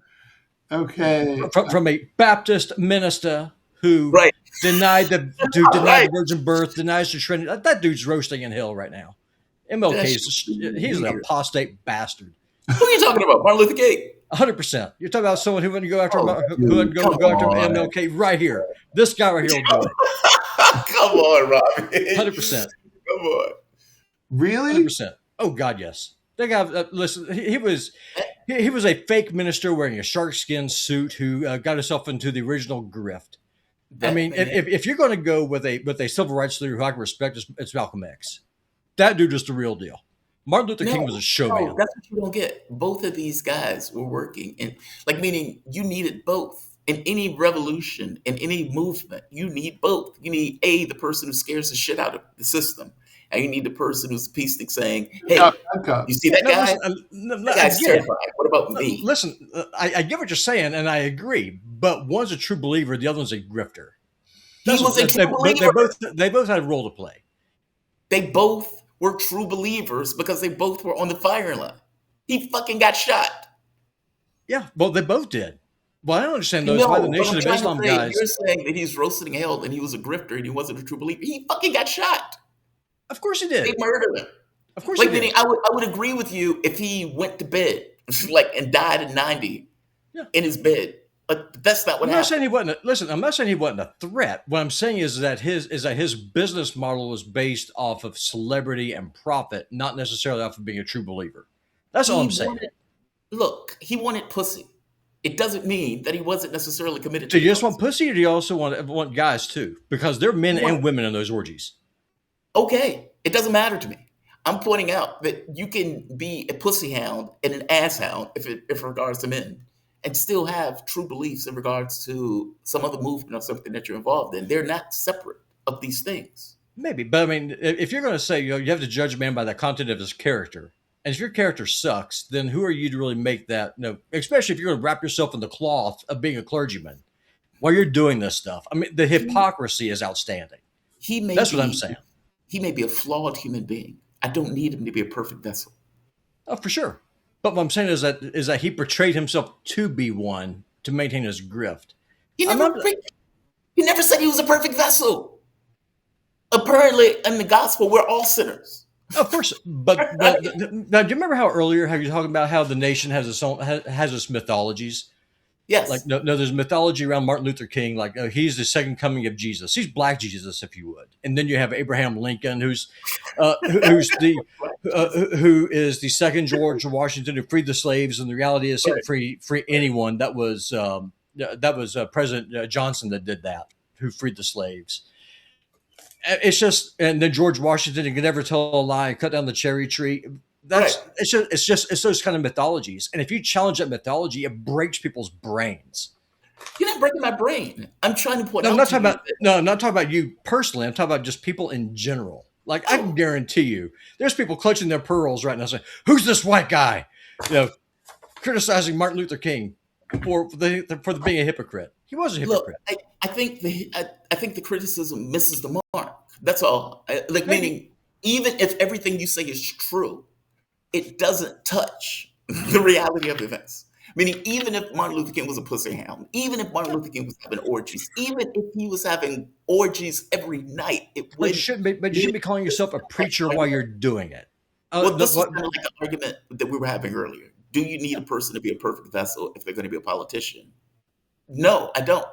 Okay. from a Baptist minister who right. denied the Right. virgin birth, denies the Trinity. That dude's roasting in hell right now. MLK he's an weird. apostate bastard. Who are you talking about? Martin Luther King? 100%. You're talking about someone who wouldn't go after dude, who wouldn't go after come on. MLK right here. This guy right here will do it. Come on, Robbie. 100%. Come on. Really? 100%. Oh God, yes. They got listen. He was a fake minister wearing a shark skin suit who got himself into the original grift. I mean, if you're going to go with a civil rights leader who I can respect, it's Malcolm X. That dude is the real deal. Martin Luther King was a showman. No, that's what you don't get. Both of these guys were working, and meaning you needed both. In any revolution, in any movement, you need both. You need the person who scares the shit out of the system, and you need the person who's a peacenik saying, "Hey, you see that guy? That guy's terrifying. What about me?" Listen, I get what you're saying, and I agree. But one's a true believer, the other one's a grifter. He was a true believer. They both had a role to play. They both were true believers because they both were on the firing line. He fucking got shot. Yeah, well, they both did. Well, I don't understand those by the Nation of Islam guys. You're saying that he's roasting hell and he was a grifter and he wasn't a true believer. He fucking got shot. Of course he did. They murdered him. Of course he did. I would agree with you if he went to bed and died at 90 in his bed. But that's not what I'm not saying happened. he wasn't. Listen, I'm not saying he wasn't a threat. What I'm saying is that his business model was based off of celebrity and profit, not necessarily off of being a true believer. That's all He I'm saying. wanted, look, he wanted pussy. It doesn't mean that he wasn't necessarily committed Do to you the just want cause. pussy, or do you also want guys too? Because there are men He and wanted, women in those orgies. okay, it doesn't matter to me. I'm pointing out that you can be a pussy hound and an ass hound if regards to men, and still have true beliefs in regards to some other movement or something that you're involved in. They're not separate of these things. Maybe, but I mean, if you're going to say you have to judge a man by the content of his character, and if your character sucks, then who are you to really make that? No, especially if you're going to wrap yourself in the cloth of being a clergyman while you're doing this stuff. I mean, the He hypocrisy is outstanding. he may That's what I'm be saying. he may be a flawed human being. I don't need him to be a perfect vessel. Oh, for sure. But what I'm saying is that he portrayed himself to be one to maintain his grift. He I'm never not. he never said he was a perfect vessel. Apparently, in the gospel, we're all sinners. Of course, but now, do you remember how earlier how you talking about how the nation has its mythologies? Like Yes. no, there's mythology around Martin Luther King, like he's the second coming of Jesus. He's Black Jesus, if you would. And then you have Abraham Lincoln, who's the who is the second George Washington who freed the slaves. And the reality is, he didn't free anyone. That was President Johnson that did that, who freed the slaves. It's just, and then George Washington could never tell a lie, cut down the cherry tree. Right. It's those kind of mythologies. And if you challenge that mythology, it breaks people's brains. You're not breaking my brain. I'm trying to point No, I'm out not to you talking about that no, I'm not talking about you personally. I'm talking about just people in general. Like I can guarantee you, there's people clutching their pearls right now saying, "Who's this white guy?" You know, criticizing Martin Luther King for being a hypocrite. He was a look, hypocrite. I think the criticism misses the mark. That's all. Like Maybe. meaning, even if everything you say is true, it doesn't touch the reality of events. Meaning, even if Martin Luther King was a pussy hound, even if Martin Luther King was having orgies, even if he was having orgies every night, it But would. you shouldn't be. But you shouldn't be calling yourself a preacher while you're doing it. Well, this was kind of like the argument that we were having earlier. Do you need a person to be a perfect vessel if they're going to be a politician? No, I don't.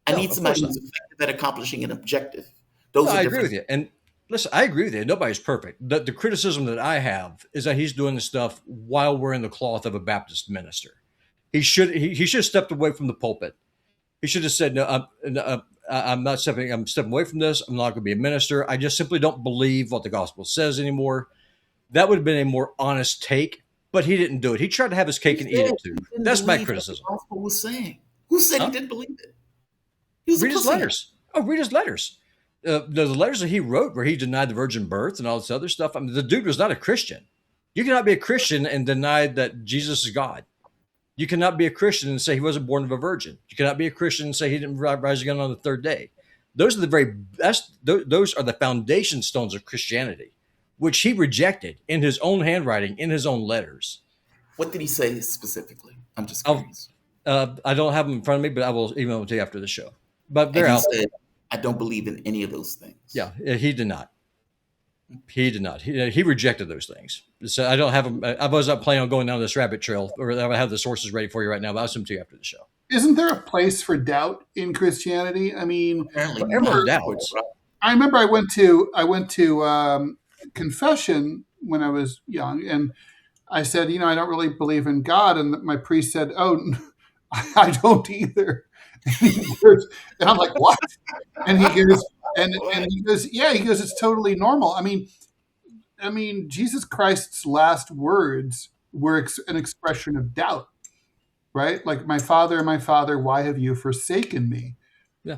I No, need of somebody course not. who's effective at accomplishing an objective. No, Those are I agree different. with you. And listen, I agree with you. Nobody's perfect. The criticism that I have is that he's doing this stuff while wearing the cloth of a Baptist minister. He should have stepped away from the pulpit. He should have said, "No, I'm not stepping. I'm stepping away from this. I'm not going to be a minister. I just simply don't believe what the gospel says anymore." That would have been a more honest take, but he didn't do it. He tried to have his cake and eat it too. He didn't That's my believe what the criticism. gospel was saying. Who said he Huh? didn't believe it? He was a Read his pussy. letters. Oh, read his letters. The letters that he wrote where he denied the virgin birth and all this other stuff. I mean, the dude was not a Christian. You cannot be a Christian and deny that Jesus is God. You cannot be a Christian and say he wasn't born of a virgin. You cannot be a Christian and say he didn't rise again on the third day. Those are those are the foundation stones of Christianity, which he rejected in his own handwriting, in his own letters. What did he say specifically? I'm just I'll- curious. I don't have them in front of me, but I will email them to you after the show. But they're And he out. said, I don't believe in any of those things. Yeah, he did not. He did not. He rejected those things. So I don't have them. I was not planning on going down this rabbit trail, or I have the sources ready for you right now. But I'll send them to you after the show. Isn't there a place for doubt in Christianity? I mean, Apparently, Everyone not. doubts. I remember I went to confession when I was young, and I said, I don't really believe in God, and my priest said, "Oh, I don't either." And I'm like, "What?" And he goes, and he goes, "Yeah." He goes, "It's totally normal." I mean, Jesus Christ's last words were an expression of doubt, right? Like, my Father, why have you forsaken me? Yeah.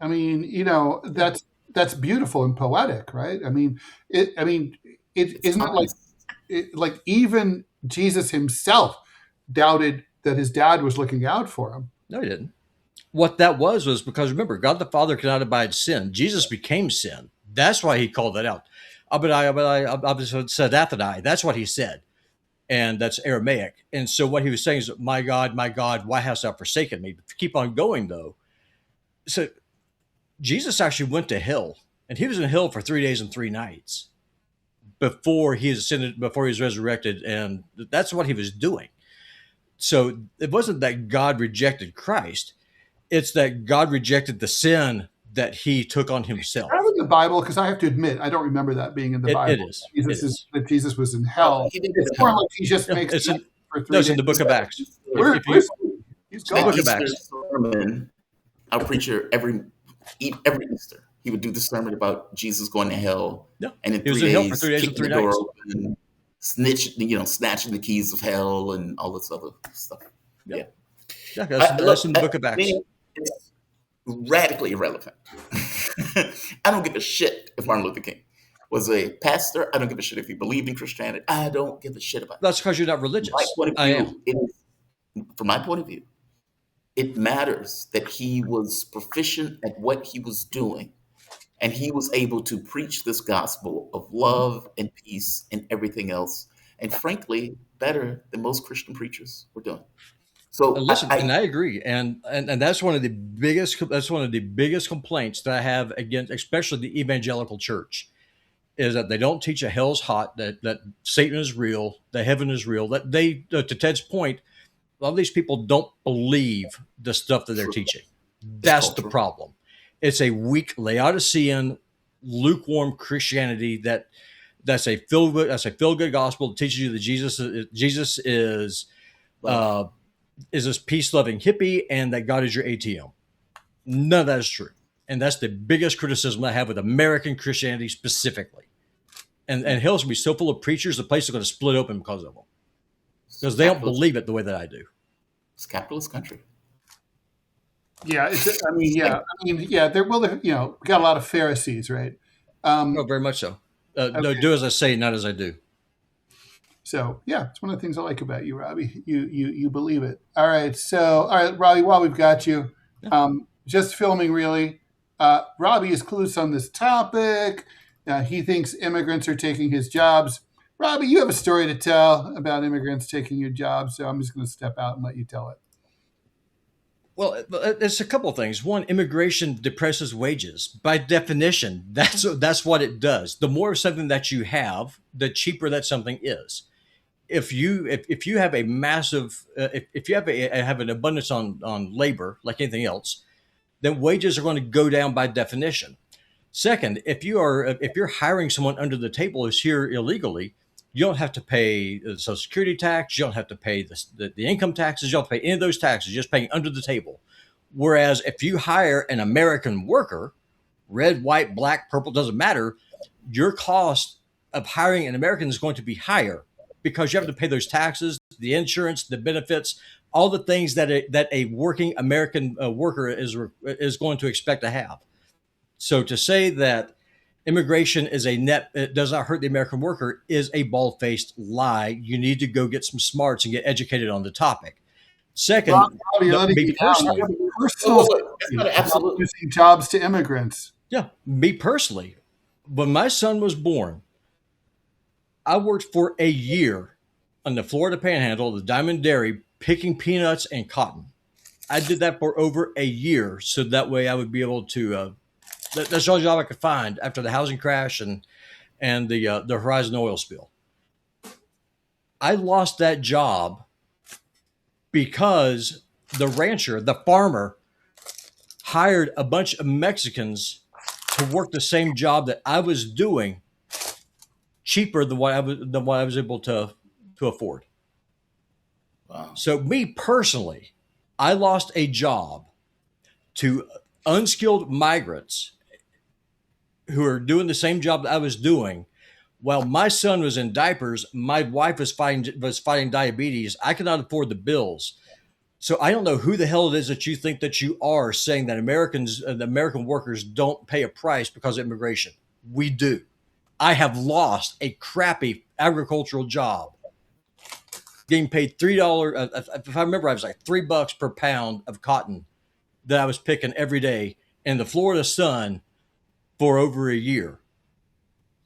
I mean, that's beautiful and poetic, right? It isn't it like even Jesus himself doubted that his dad was looking out for him. No, he didn't. What that was because remember, God the Father cannot abide sin. Jesus became sin. That's why he called that out. Sadathanai. That's what he said. And that's Aramaic. And so what he was saying is, my God, why hast thou forsaken me? But keep on going, though. So Jesus actually went to hell, and he was in hell for 3 days and 3 nights before he ascended, before he was resurrected. And that's what he was doing. So it wasn't that God rejected Christ. It's that God rejected the sin that he took on himself. That was in the Bible, because I have to admit, I don't remember that being in the Bible. It is. That Jesus was in hell. He didn't go It's to more hell. like he just makes It's it in, for 3 no, it's days. in the book of Acts. Where- If you- where's He's The gone. book of Easter Acts. sermon, our preacher every Easter, he would do the sermon about Jesus going to hell, Yeah. and in He was 3 in hell days, for 3 days and kicking 3 the door nights. open, snatching the keys of hell and all this other stuff. Yeah. Yeah. Yeah, that's in the book of Acts. It's radically irrelevant. I don't give a shit if Martin Luther King was a pastor. I don't give a shit if he believed in Christianity. I don't give a shit about it. That's because you're not religious. My point of I view, am. from my point of view, it matters that he was proficient at what he was doing, and he was able to preach this gospel of love and peace and everything else, and frankly, better than most Christian preachers were doing. So Listen, and I agree, and that's one of the biggest complaints that I have against, especially the evangelical church, is that they don't teach a hell's hot, that Satan is real, that heaven is real. That they, to Ted's point, a lot of these people don't believe the stuff that they're teaching. That's the problem. It's a weak Laodicean, lukewarm Christianity that's a feel good gospel that teaches you that Jesus is this peace-loving hippie and that God is your ATM. None of that is true. And that's the biggest criticism I have with American Christianity specifically. And hell's going to be so full of preachers, the place is going to split open because of them. Because they don't believe it the way that I do. It's a capitalist country. Yeah, there we got a lot of Pharisees, right? Oh, very much so. No, do as I say, not as I do. So yeah, it's one of the things I like about you, Robbie. You believe it. All right, Robbie, while we've got you, just filming really. Robbie is clueless on this topic. He thinks immigrants are taking his jobs. Robbie, you have a story to tell about immigrants taking your jobs, so I'm just going to step out and let you tell it. Well, it's a couple of things. One, immigration depresses wages. By definition, that's what it does. The more of something that you have, the cheaper that something is. If you have a massive, if you have an abundance on labor, like anything else, then wages are going to go down by definition. Second, if you're hiring someone under the table who's here illegally, you don't have to pay the Social Security tax. You don't have to pay the income taxes. You don't have to pay any of those taxes. You're just paying under the table. Whereas if you hire an American worker, red, white, black, purple, doesn't matter, your cost of hiring an American is going to be higher because you have to pay those taxes, the insurance, the benefits, all the things that a working American worker is going to expect to have. So to say that immigration is it does not hurt the American worker is a bald-faced lie. You need to go get some smarts and get educated on the topic. Second, me personally, losing jobs to immigrants. Yeah, me personally, when my son was born, I worked for a year on the Florida Panhandle, the Diamond Dairy, picking peanuts and cotton. I did that for over a year, so that way I would be able to. That's the only job I could find after the housing crash and the Horizon oil spill. I lost that job because the rancher, the farmer, hired a bunch of Mexicans to work the same job that I was doing cheaper than what I was able to afford. Wow. So me personally, I lost a job to unskilled migrants who are doing the same job that I was doing. While my son was in diapers, my wife was fighting diabetes. I could not afford the bills. So I don't know who the hell it is that you think that you are saying that the American workers don't pay a price because of immigration. We do. I have lost a crappy agricultural job getting paid $3. If I remember, I was like $3 per pound of cotton that I was picking every day in the Florida sun for over a year.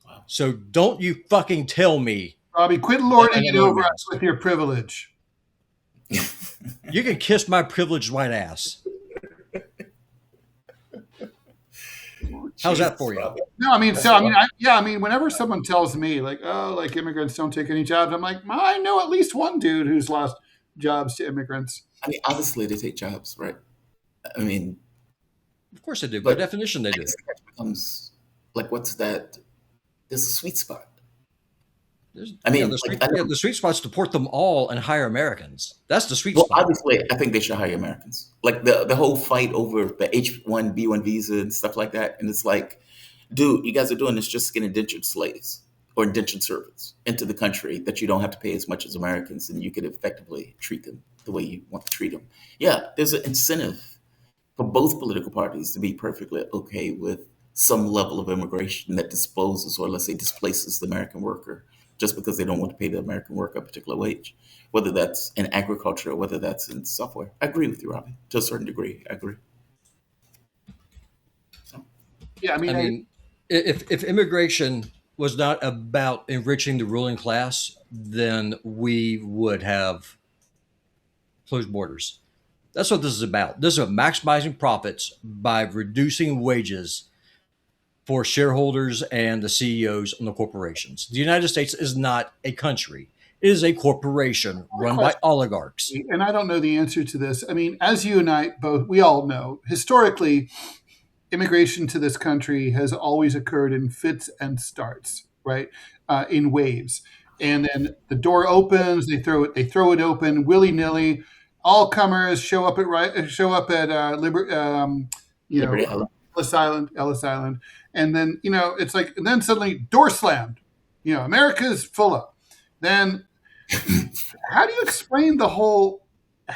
Wow. So don't you fucking tell me. Robbie, quit lording it over us with your privilege. You can kiss my privileged white ass. How's that for you? No, whenever someone tells me like, oh, like immigrants don't take any jobs, I'm like, I know at least one dude who's lost jobs to immigrants. I mean, obviously they take jobs, right? I mean, Of course they do. By but definition, they I do. guess the question becomes like, what's that? There's a sweet spot. I mean, like, I know, The sweet spot's to port them all and hire Americans. That's the sweet well, spot. obviously, I think they should hire Americans. Like the whole fight over the H-1B1 visa and stuff like that, and it's like, dude, you guys are doing this just to get indentured slaves or indentured servants into the country that you don't have to pay as much as Americans, and you could effectively treat them the way you want to treat them. Yeah, there's an incentive for both political parties to be perfectly okay with some level of immigration that disposes, or let's say displaces, the American worker just because they don't want to pay the American worker a particular wage, whether that's in agriculture or whether that's in software. I agree with you, Robbie, to a certain degree. I agree. So, Yeah, I I mean, mean, if immigration was not about enriching the ruling class, then we would have closed borders. That's what this is about. This is about maximizing profits by reducing wages for shareholders and the CEOs and the corporations. The United States is not a country. It is a corporation run by oligarchs. and I don't know the answer to this. I mean, as you and I both, we all know, historically, immigration to this country has always occurred in fits and starts, right? In waves, and then the door opens. They throw it open willy nilly. All comers show up at Liberty Island. Ellis Island, and then it's like, and then suddenly door slammed. America's full of. Then how do you explain the whole?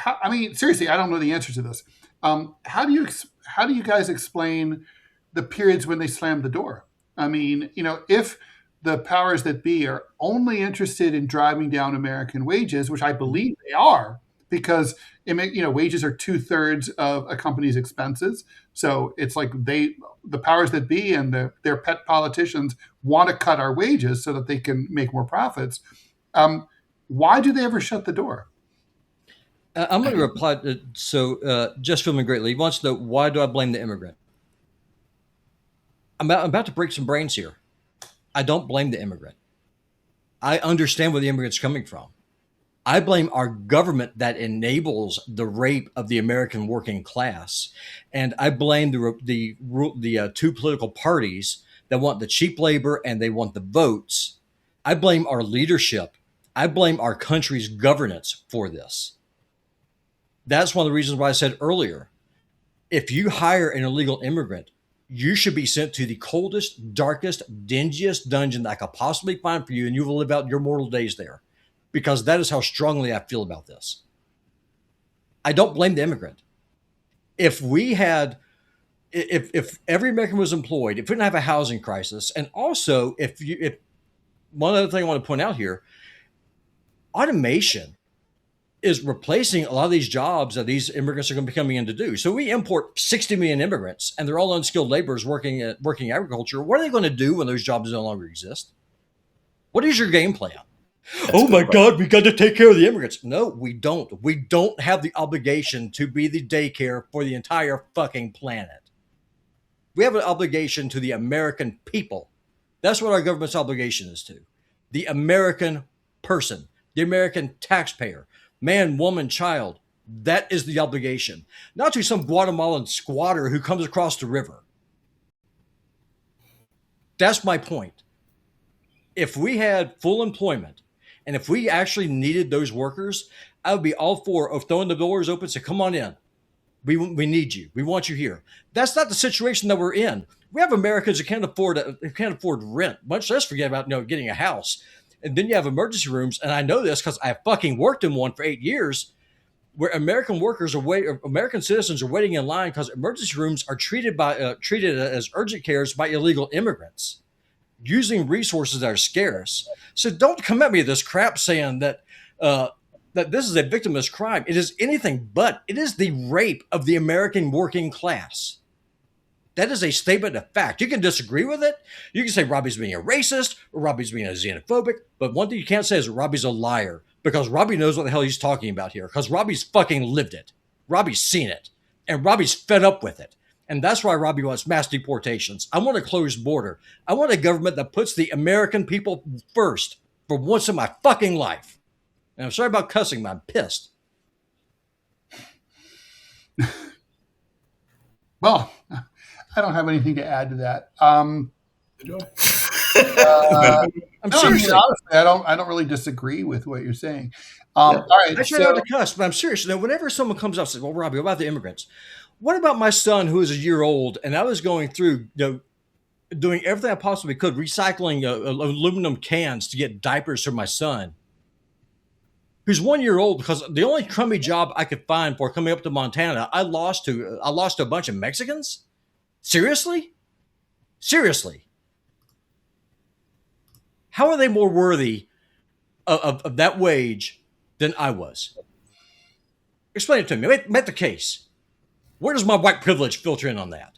I mean, seriously, I don't know the answer to this. How do you guys explain the periods when they slam the door? I mean, if the powers that be are only interested in driving down American wages, which I believe they are, because wages are 2/3 of a company's expenses. So it's like the powers that be and their pet politicians want to cut our wages so that they can make more profits. Why do they ever shut the door? I'm going to reply. Just Filming Greatly wants to know, why do I blame the immigrant? I'm about to break some brains here. I don't blame the immigrant. I understand where the immigrant's coming from. I blame our government that enables the rape of the American working class, and I blame the two political parties that want the cheap labor and they want the votes. I blame our leadership. I blame our country's governance for this. That's one of the reasons why I said earlier, if you hire an illegal immigrant, you should be sent to the coldest, darkest, dingiest dungeon that I could possibly find for you, and you will live out your mortal days there, because that is how strongly I feel about this. I don't blame the immigrant. If every American was employed, if we didn't have a housing crisis, and also if one other thing I want to point out here, automation is replacing a lot of these jobs that these immigrants are going to be coming in to do. So we import 60 million immigrants, and they're all unskilled laborers working agriculture. What are they going to do when those jobs no longer exist? What is your game plan? Oh my God, we got to take care of the immigrants. No, we don't. We don't have the obligation to be the daycare for the entire fucking planet. We have an obligation to the American people. That's what our government's obligation is to. The American person, the American taxpayer, man, woman, child. That is the obligation. Not to some Guatemalan squatter who comes across the river. That's my point. If we had full employment, and if we actually needed those workers, I would be all for throwing the doors open and say, come on in. We need you. We want you here. That's not the situation that we're in. We have Americans who can't afford rent, much less forget about getting a house. And then you have emergency rooms, and I know this because I fucking worked in one for 8 years, where American citizens are waiting in line because emergency rooms are treated as urgent cares by illegal immigrants, using resources that are scarce. So don't come at me with this crap saying that this is a victimless crime. It is anything but. It is the rape of the American working class. That is a statement of fact. You can disagree with it. You can say Robbie's being a racist or Robbie's being a xenophobic. But one thing you can't say is Robbie's a liar, because Robbie knows what the hell he's talking about here, because Robbie's fucking lived it. Robbie's seen it. And Robbie's fed up with it. And that's why Robbie wants mass deportations. I want a closed border. I want a government that puts the American people first for once in my fucking life. And I'm sorry about cussing, but I'm pissed. Well, I don't have anything to add to that. I'm seriously. Honestly, I don't really disagree with what you're saying. All right. I try not to cuss, but I'm serious. Now, whenever someone comes up and says, "Well, Robbie, what about the immigrants? What about my son who is a year old?" And I was going through, doing everything I possibly could, recycling aluminum cans to get diapers for my son, who's 1 year old, because the only crummy job I could find for coming up to Montana, I lost to a bunch of Mexicans. Seriously? How are they more worthy of that wage than I was? Explain it to me. Make the case. Where does my white privilege filter in on that?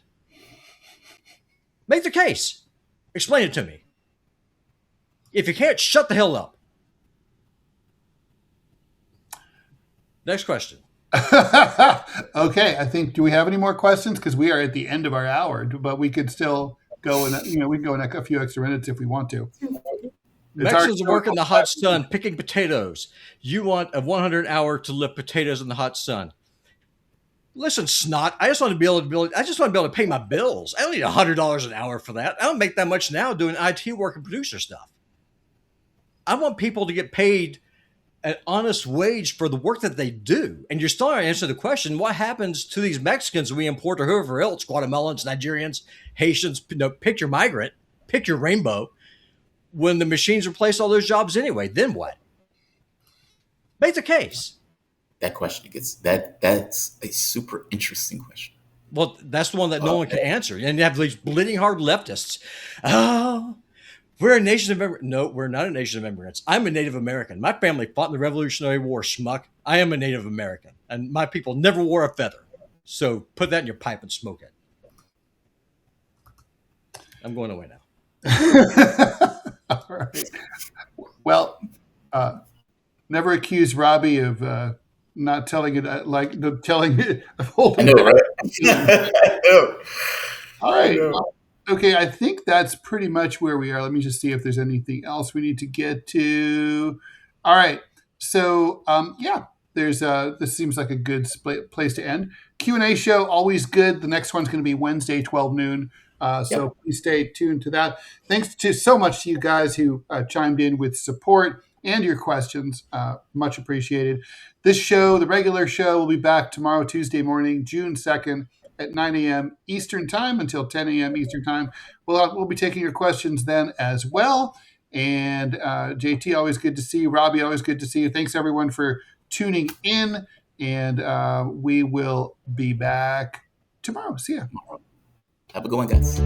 Make the case. Explain it to me. If you can't, shut the hell up. Next question. Okay, I think, do we have any more questions? Because we are at the end of our hour, but we could still go in, we can go in a few extra minutes if we want to. Mexicans work in the hot sun picking potatoes. You want a 100 hour to lift potatoes in the hot sun. Listen, snot. I just want to be able to pay my bills. I don't need $100 an hour for that. I don't make that much now doing IT work and producer stuff. I want people to get paid an honest wage for the work that they do. And you're still not answering the question: what happens to these Mexicans we import, or whoever else, Guatemalans, Nigerians, Haitians? Pick your migrant, pick your rainbow. When the machines replace all those jobs anyway, then what? Make the case. That question that's a super interesting question. Well, that's the one that no one can answer. And you have these bleeding heart leftists. Oh, we're a nation of immigrants. No, we're not a nation of immigrants. I'm a Native American. My family fought in the Revolutionary War, schmuck. I am a Native American, and my people never wore a feather. So put that in your pipe and smoke it. I'm going away now. All right. Well, never accuse Robbie of not telling it telling it of holding. I know, right? All right. Well, okay, I think that's pretty much where we are. Let me just see if there's anything else we need to get to. All right. So, there's this seems like a good place to end. Q&A show, always good. The next one's going to be Wednesday, 12 noon. So please stay tuned to that. Thanks so much to you guys who chimed in with support and your questions. Much appreciated. This show, the regular show, will be back tomorrow, Tuesday morning, June 2nd at 9 a.m. Eastern Time until 10 a.m. Eastern Time. We'll be taking your questions then as well. And JT, always good to see you. Robbie, always good to see you. Thanks, everyone, for tuning in. And we will be back tomorrow. See ya. Have a good one, guys.